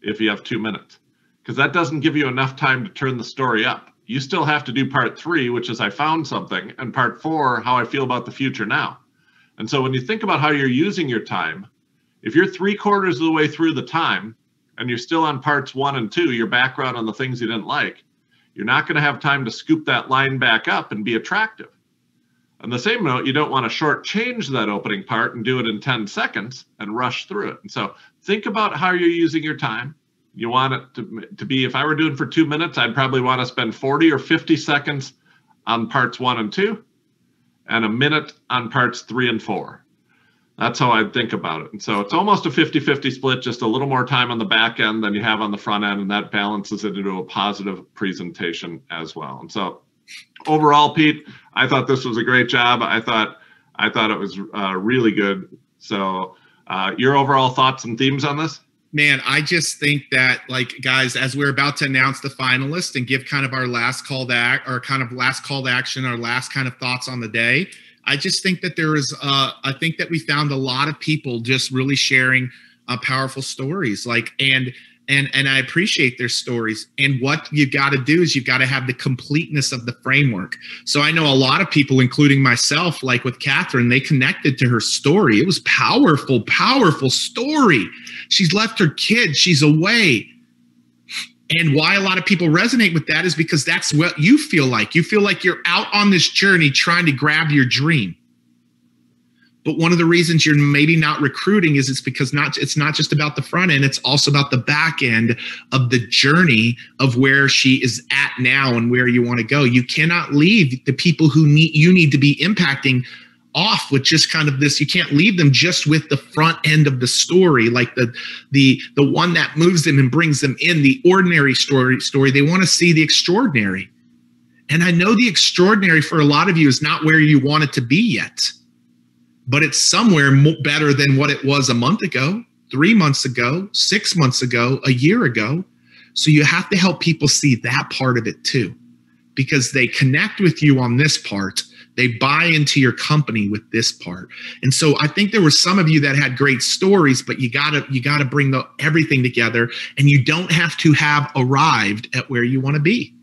if you have 2 minutes, because that doesn't give you enough time to turn the story up. You still have to do part 3, which is I found something, and part 4, how I feel about the future now. And so when you think about how you're using your time, if you're 3/4 of the way through the time and you're still on parts 1 and 2, your background on the things you didn't like, you're not going to have time to scoop that line back up and be attractive. On the same note, you don't want to shortchange that opening part and do it in 10 seconds and rush through it. And so think about how you're using your time. You want it to be, if I were doing for 2 minutes, I'd probably want to spend 40 or 50 seconds on parts 1 and 2 and a minute on parts 3 and 4. That's how I think about it. And so it's almost a 50-50 split, just a little more time on the back end than you have on the front end, and that balances it into a positive presentation as well. And so overall, Pete, I thought this was a great job. I thought it was really good. So your overall thoughts and themes on this? Man, I just think that, like, guys, as we're about to announce the finalists and give kind of our last call to action, our last kind of thoughts on the day, I just think that I think that we found a lot of people just really sharing powerful stories, and I appreciate their stories. And what you've got to do is you've got to have the completeness of the framework. So I know a lot of people, including myself, like with Catherine, they connected to her story. It was powerful, powerful story. She's left her kids. She's away. And why a lot of people resonate with that is because that's what you feel like. You feel like you're out on this journey trying to grab your dream. But one of the reasons you're maybe not recruiting is it's because it's not just about the front end, it's also about the back end of the journey of where she is at now and where you want to go. You cannot leave the people who you need to be impacting off with just kind of this. You can't leave them just with the front end of the story, like the one that moves them and brings them in, the ordinary story. They want to see the extraordinary. And I know the extraordinary for a lot of you is not where you want it to be yet, but it's somewhere better than what it was a month ago, 3 months ago, 6 months ago, a year ago. So you have to help people see that part of it too. because they connect with you on this part. They buy into your company with this part. And so I think there were some of you that had great stories, but you gotta bring everything together, and you don't have to have arrived at where you want to be.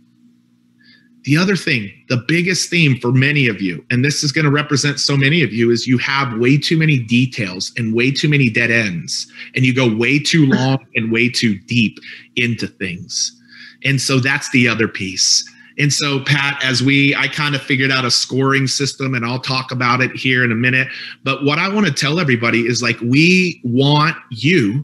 The other thing, the biggest theme for many of you, and this is going to represent so many of you, is you have way too many details and way too many dead ends, and you go way too long and way too deep into things. And so that's the other piece. And so, Pat, I kind of figured out a scoring system, and I'll talk about it here in a minute. But what I want to tell everybody is, like, we want you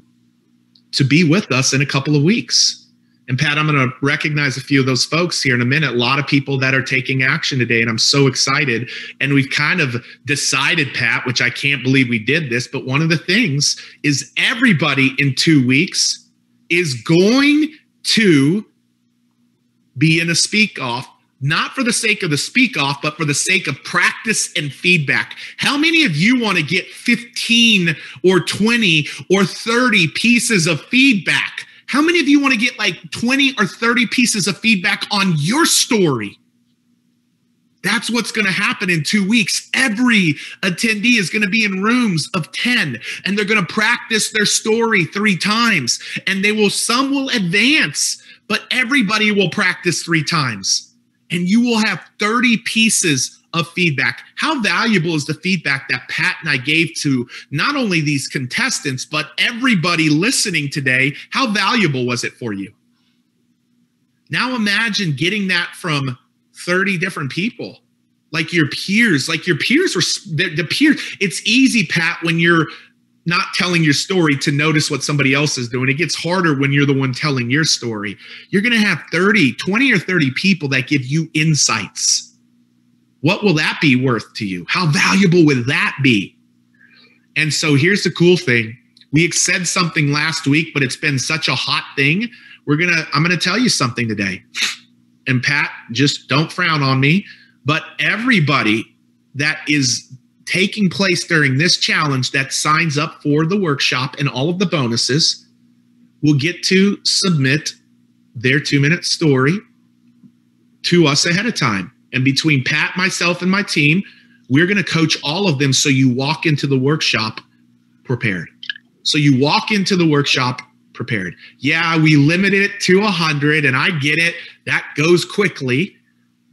to be with us in a couple of weeks. And Pat, I'm going to recognize a few of those folks here in a minute. A lot of people that are taking action today, and I'm so excited. And we've kind of decided, Pat, which I can't believe we did this, but one of the things is everybody in 2 weeks is going to be in a speak off, not for the sake of the speak off, but for the sake of practice and feedback. How many of you want to get 15 or 20 or 30 pieces of feedback? How many of you want to get like 20 or 30 pieces of feedback on your story? That's what's going to happen in 2 weeks. Every attendee is going to be in rooms of 10, and they're going to practice their story 3 times, and some will advance, but everybody will practice 3 times, and you will have 30 pieces of feedback. How valuable is the feedback that Pat and I gave to not only these contestants, but everybody listening today? How valuable was it for you? Now imagine getting that from 30 different people, like your peers. It's easy, Pat, when you're not telling your story to notice what somebody else is doing. It gets harder when you're the one telling your story. You're going to have 20 or 30 people that give you insights. What will that be worth to you? How valuable would that be? And so here's the cool thing. We said something last week, but it's been such a hot thing. I'm going to tell you something today. And Pat, just don't frown on me, but everybody that is taking place during this challenge that signs up for the workshop and all of the bonuses will get to submit their 2-minute story to us ahead of time. And between Pat, myself, and my team, we're going to coach all of them so you walk into the workshop prepared. Yeah, we limited it to 100, and I get it. That goes quickly.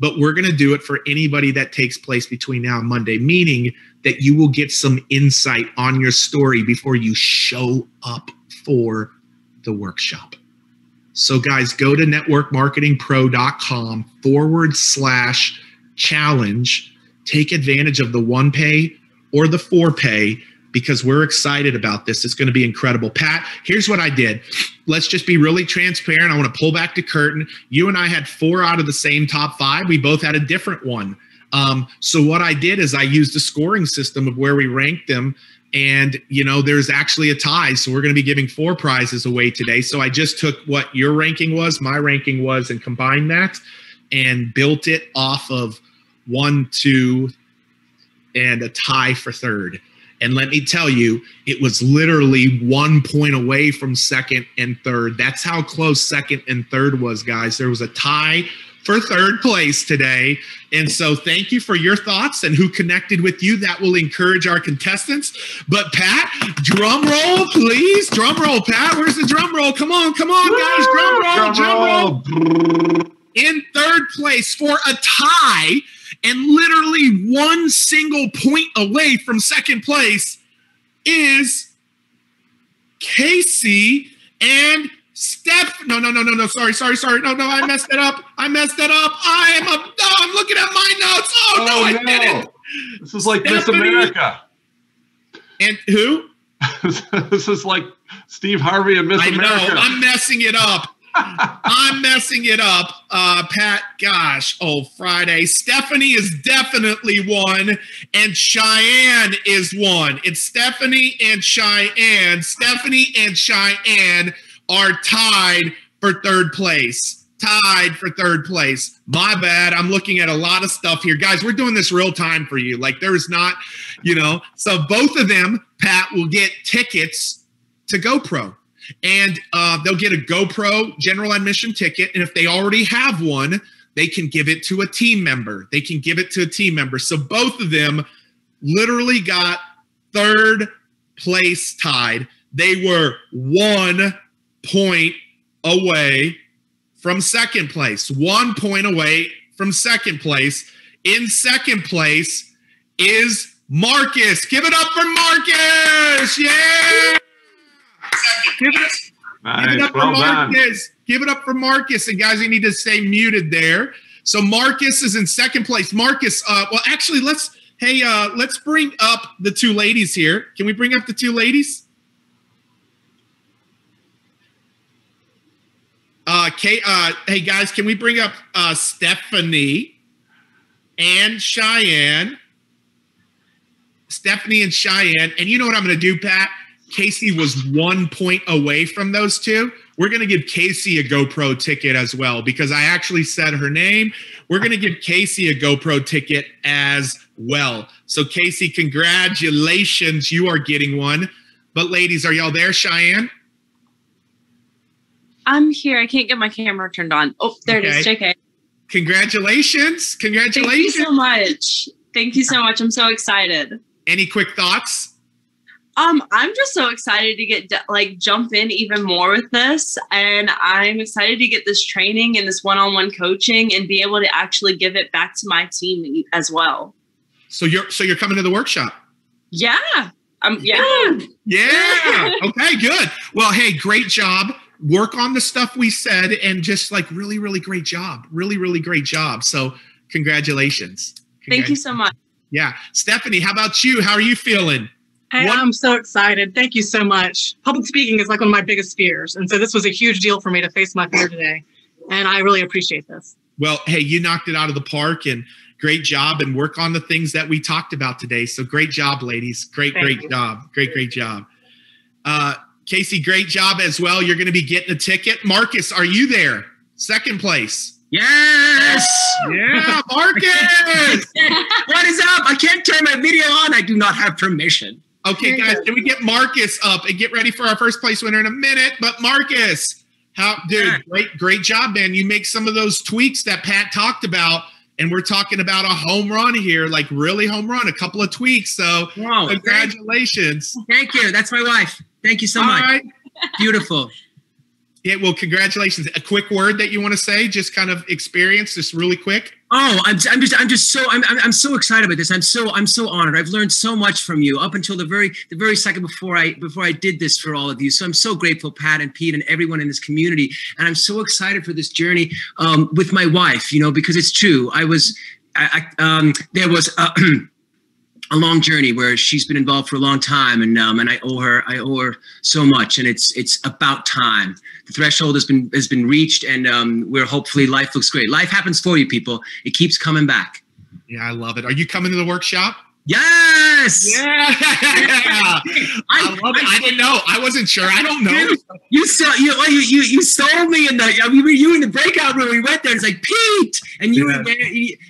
But we're going to do it for anybody that takes place between now and Monday, meaning that you will get some insight on your story before you show up for the workshop. So guys, go to networkmarketingpro.com/challenge. Take advantage of the 1-pay or the 4-pay, because we're excited about this. It's going to be incredible. Pat, here's what I did. Let's just be really transparent. I want to pull back the curtain. You and I had 4 out of the same top 5. We both had a different one. So what I did is I used a scoring system of where we ranked them. And, there's actually a tie. So we're going to be giving 4 prizes away today. So I just took what your ranking was, my ranking was, and combined that and built it off of 1, 2, and a tie for 3rd. And let me tell you, it was literally 1 point away from 2nd and 3rd. That's how close 2nd and 3rd was, guys. There was a tie for 3rd place today. And so thank you for your thoughts and who connected with you. That will encourage our contestants. But Pat, drum roll, please. Drum roll, Pat. Where's the drum roll? Come on, guys. Drum roll. In 3rd place for a tie, and literally 1 single point away from 2nd place, is Casey and Steph. No. Sorry. No, I messed it up. I'm looking at my notes. I didn't. This is like Miss America. And who? This is like Steve Harvey and Miss America. I know. I'm messing it up. Pat, gosh, Friday. Stephanie is definitely 1, and Cheyenne is 1. It's Stephanie and Cheyenne. Stephanie and Cheyenne are tied for 3rd place. My bad. I'm looking at a lot of stuff here. Guys, we're doing this real time for you. Like, there is not, So both of them, Pat, will get tickets to GoPro. And they'll get a GoPro general admission ticket. And if they already have one, they can give it to a team member. They can give it to a team member. So both of them literally got third place tied. They were 1 point away from second place. 1 point away from second place. In second place is Marcus. Give it up for Marcus. Yeah. Give it up for Marcus. Give it up for Marcus. And guys, you need to stay muted there. So Marcus is in second place. Marcus, well, actually, let's bring up the two ladies here. Can we bring up the two ladies? Hey guys, can we bring up Stephanie and Cheyenne? Stephanie and Cheyenne. And you know what I'm going to do, Pat? Casey was 1 point away from those two. We're going to give Casey a GoPro ticket as well because I actually said her name. We're going to give Casey a GoPro ticket as well. So Casey, congratulations. You are getting one. But ladies, are y'all there, Cheyenne? I'm here. I can't get my camera turned on. Oh, there it is. JK. Congratulations. Congratulations. Thank you so much. Thank you so much. I'm so excited. Any quick thoughts? I'm just so excited to get jump in even more with this, and I'm excited to get this training and this one-on-one coaching and be able to actually give it back to my team as well. So you're coming to the workshop? Yeah. Yeah. Yeah. Okay, good. Well, hey, great job. Work on the stuff we said and just really, really great job. Really, really great job. So congratulations. Thank you so much. Yeah. Stephanie, how about you? How are you feeling? Hey, I'm so excited. Thank you so much. Public speaking is like one of my biggest fears. And so this was a huge deal for me to face my fear today. And I really appreciate this. Well, hey, you knocked it out of the park and great job, and work on the things that we talked about today. So great job, ladies. Great job. Great job. Casey, great job as well. You're going to be getting a ticket. Marcus, are you there? Second place. Yes. Yeah, Marcus. What is up? I can't turn my video on. I do not have permission. Okay, guys, can we get Marcus up and get ready for our first place winner in a minute? But Marcus, great job, man. You make some of those tweaks that Pat talked about, and we're talking about a home run here, like really home run, a couple of tweaks. So congratulations. Thank you. That's my wife. Thank you so much. Right. Beautiful. Yeah, well, congratulations. A quick word that you want to say, just kind of experience, just really quick. Oh, I'm so excited about this. I'm so honored. I've learned so much from you up until the very second before I did this for all of you. So I'm so grateful, Pat and Pete and everyone in this community. And I'm so excited for this journey with my wife, because it's true. There was a long journey where she's been involved for a long time, and I owe her so much, and it's about time. The threshold has been reached, and we're hopefully life looks great. Life happens for you, people. It keeps coming back. Yeah, I love it. Are you coming to the workshop? Yes. Yeah. I love it. I didn't know. I wasn't sure. I don't know. You sold me in you in the breakout room. We went there. It's like Pete, and you were there.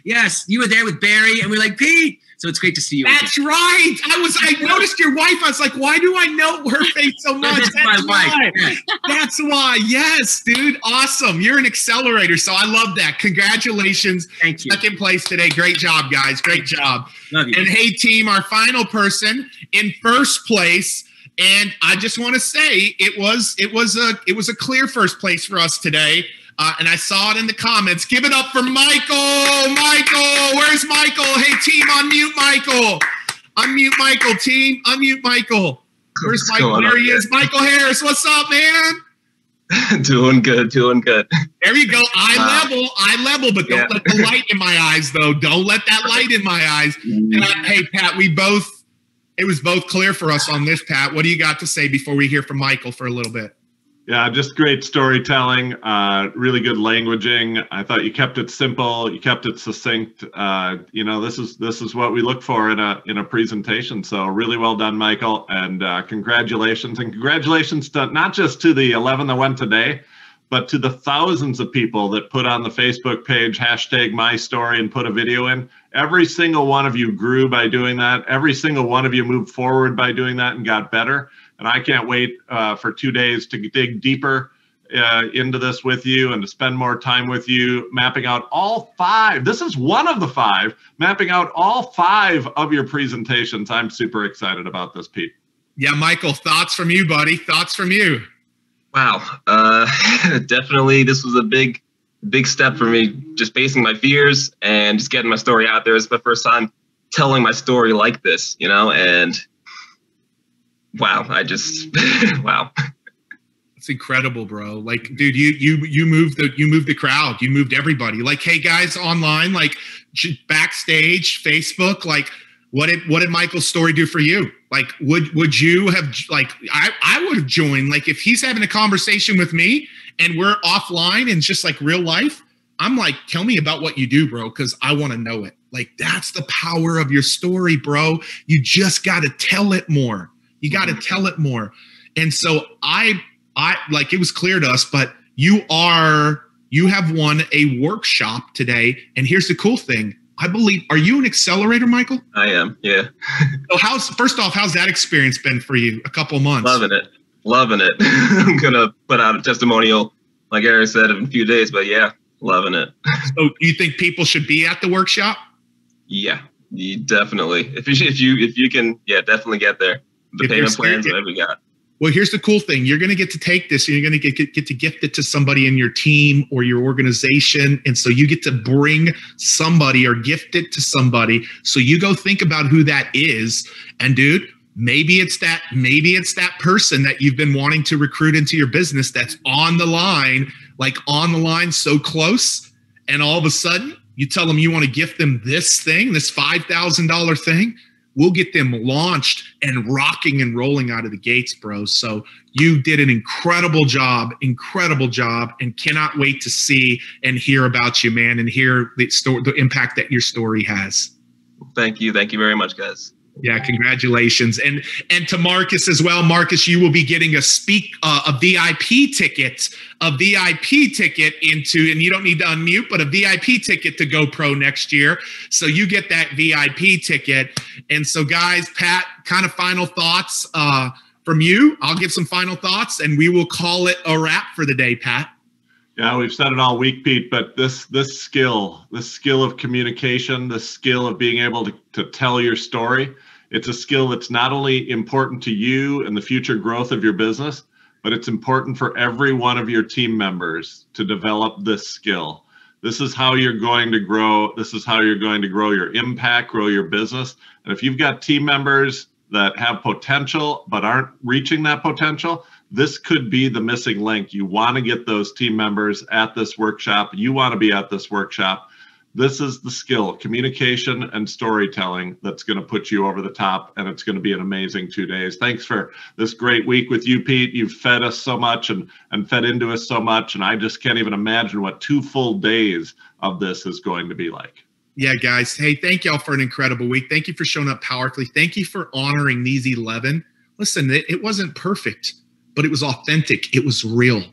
Yes, you were there with Barry, and we're like Pete. So it's great to see you. That's again. Right. I noticed your wife. I was like, why do I know her face so much? That's my wife. Yeah. That's why. Yes, dude. Awesome. You're an accelerator. So I love that. Congratulations. Thank you. Second place today. Great job, guys. Great job. Love you. And hey, team, our final person in first place. And I just want to say it was a clear first place for us today. And I saw it in the comments. Give it up for Michael. Michael, where's Michael? Hey, team, unmute Michael. Unmute Michael, team. Unmute Michael. Where's Michael? There he is. Michael Harris, what's up, man? Doing good. There you go. Eye level, but don't let the light in my eyes, though. Don't let that light in my eyes. And hey, Pat, it was both clear for us on this, Pat. What do you got to say before we hear from Michael for a little bit? Yeah, just great storytelling, really good languaging. I thought you kept it simple, you kept it succinct. This is what we look for in a presentation. So really well done, Michael, and congratulations. And congratulations to not just to the 11 that went today, but to the thousands of people that put on the Facebook page #mystory and put a video in. Every single one of you grew by doing that. Every single one of you moved forward by doing that and got better. And I can't wait for 2 days to dig deeper into this with you and to spend more time with you, mapping out all 5. This is one of the 5, mapping out all 5 of your presentations. I'm super excited about this, Pete. Yeah, Michael, thoughts from you, buddy? Thoughts from you? Wow. Definitely, this was a big step for me, just facing my fears and just getting my story out there. It's my first time telling my story like this, and wow, wow. It's incredible, bro. Like, dude, you moved the crowd. You moved everybody. Like, hey guys, online, like backstage, Facebook, like what did Michael's story do for you? Like, would you have, like, I would have joined. Like, if he's having a conversation with me and we're offline and just like real life, I'm like, tell me about what you do, bro, because I want to know it. Like, that's the power of your story, bro. You just got to tell it more. You got to tell it more. And so I like, it was clear to us, but you have won a workshop today. And here's the cool thing. I believe, are you an accelerator, Michael? I am, yeah. So first off, how's that experience been for you? A couple of months? Loving it. I'm going to put out a testimonial, like Eric said, in a few days, but yeah, loving it. So you think people should be at the workshop? Yeah, definitely. If you can, yeah, definitely get there. The payment plans, whatever we got. Well, here's the cool thing. You're going to get to take this and you're going to get to gift it to somebody in your team or your organization. And so you get to bring somebody or gift it to somebody. So you go think about who that is. And dude, maybe it's that person that you've been wanting to recruit into your business that's on the line so close. And all of a sudden you tell them you want to gift them this thing, this $5,000 thing. We'll get them launched and rocking and rolling out of the gates, bro. So you did an incredible job, and cannot wait to see and hear about you, man, and hear the impact that your story has. Thank you very much, guys. Yeah, congratulations. And to Marcus as well. Marcus, you will be getting a VIP ticket into, and you don't need to unmute, but a VIP ticket to GoPro next year. So you get that VIP ticket. And so guys, Pat, kind of final thoughts from you. I'll give some final thoughts and we will call it a wrap for the day, Pat. Yeah, we've said it all week, Pete, but this skill of communication, this skill of being able to tell your story, it's a skill that's not only important to you and the future growth of your business, but it's important for every one of your team members to develop this skill. This is how you're going to grow. This is how you're going to grow your impact, grow your business. And if you've got team members that have potential but aren't reaching that potential, this could be the missing link. You want to get those team members at this workshop. You want to be at this workshop. This is the skill, communication and storytelling, that's going to put you over the top, and it's going to be an amazing 2 days. Thanks for this great week with you, Pete. You've fed us so much and fed into us so much, and I just can't even imagine what 2 full days of this is going to be like. Yeah, guys. Hey, thank y'all for an incredible week. Thank you for showing up powerfully. Thank you for honoring these 11. Listen, it wasn't perfect, but it was authentic. It was real,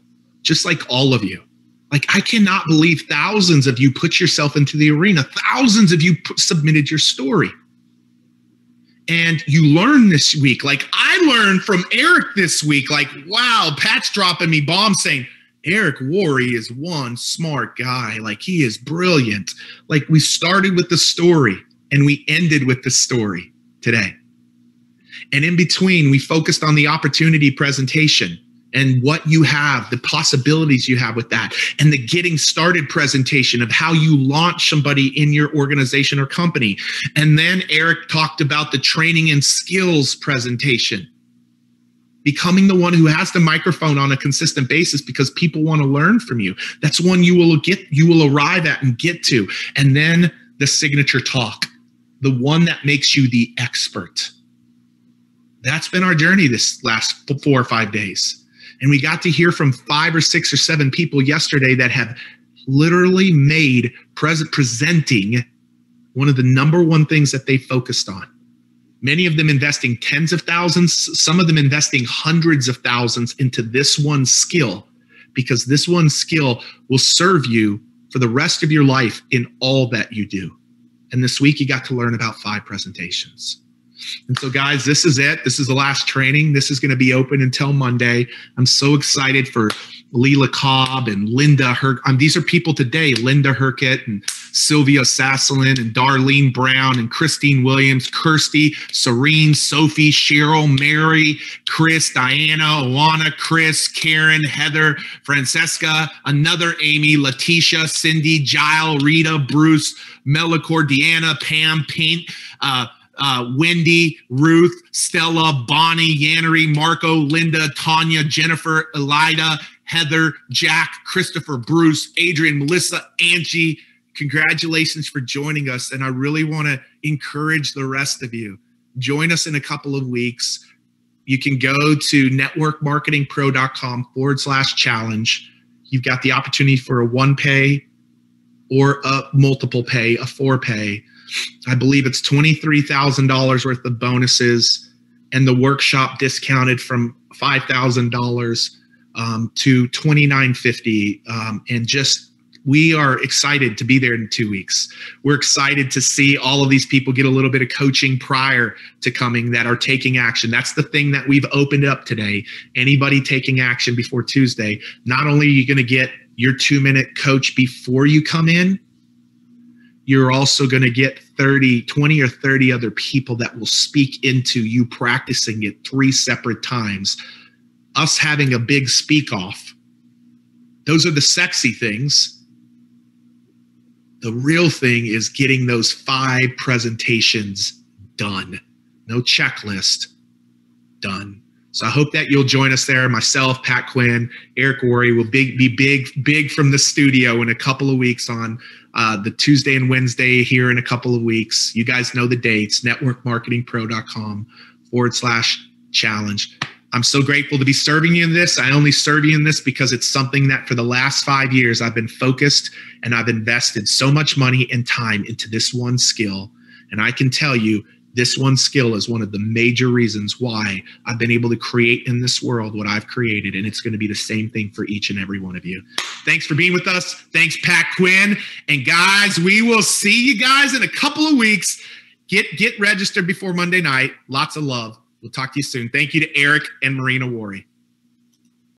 just like all of you. Like, I cannot believe thousands of you put yourself into the arena. Thousands of you submitted your story. And you learned this week. Like, I learned from Eric this week. Like, wow, Pat's dropping me bombs saying, Eric Worre is one smart guy. Like, he is brilliant. Like, we started with the story and we ended with the story today. And in between, we focused on the opportunity presentation and what you have, the possibilities you have with that, and the getting started presentation of how you launch somebody in your organization or company. And then Eric talked about the training and skills presentation, becoming the one who has the microphone on a consistent basis because people want to learn from you. That's one you will arrive at and get to. And then the signature talk, the one that makes you the expert. That's been our journey this last 4 or 5 days. And we got to hear from 5 or 6 or 7 people yesterday that have literally made presenting one of the #1 things that they focused on. Many of them investing tens of thousands, some of them investing hundreds of thousands into this one skill, because this one skill will serve you for the rest of your life in all that you do. And this week you got to learn about 5 presentations. And so, guys, this is it. This is the last training. This is going to be open until Monday. I'm so excited for Leela Cobb and Linda Herk. These are people today, Linda Herkett and Sylvia Sasselin and Darlene Brown and Christine Williams, Kirsty, Serene, Sophie, Cheryl, Mary, Chris, Diana, Owana, Chris, Karen, Heather, Francesca, another Amy, Letitia, Cindy, Gile, Rita, Bruce, Melicor, Deanna, Pam, Pink, Wendy, Ruth, Stella, Bonnie, Yannery, Marco, Linda, Tanya, Jennifer, Elida, Heather, Jack, Christopher, Bruce, Adrian, Melissa, Angie. Congratulations for joining us. And I really want to encourage the rest of you. Join us in a couple of weeks. You can go to networkmarketingpro.com/challenge. You've got the opportunity for a 1-pay or a multiple pay, a 4-pay. I believe it's $23,000 worth of bonuses, and the workshop discounted from $5,000 to $2,950. And just, we are excited to be there in 2 weeks. We're excited to see all of these people get a little bit of coaching prior to coming that are taking action. That's the thing that we've opened up today. Anybody taking action before Tuesday, not only are you going to get your 2-minute coach before you come in, you're also going to get 20 or 30 other people that will speak into you practicing it 3 separate times. Us having a big speak off. Those are the sexy things. The real thing is getting those 5 presentations done. No checklist, done. So I hope that you'll join us there. Myself, Pat Quinn, Eric Worre will be big from the studio in a couple of weeks on the Tuesday and Wednesday here in a couple of weeks. You guys know the dates, networkmarketingpro.com/challenge. I'm so grateful to be serving you in this. I only serve you in this because it's something that for the last 5 years I've been focused, and I've invested so much money and time into this one skill. And I can tell you, this one skill is one of the major reasons why I've been able to create in this world what I've created, and it's going to be the same thing for each and every one of you. Thanks for being with us. Thanks, Pat Quinn. And guys, we will see you guys in a couple of weeks. Get registered before Monday night. Lots of love. We'll talk to you soon. Thank you to Eric and Marina Worre.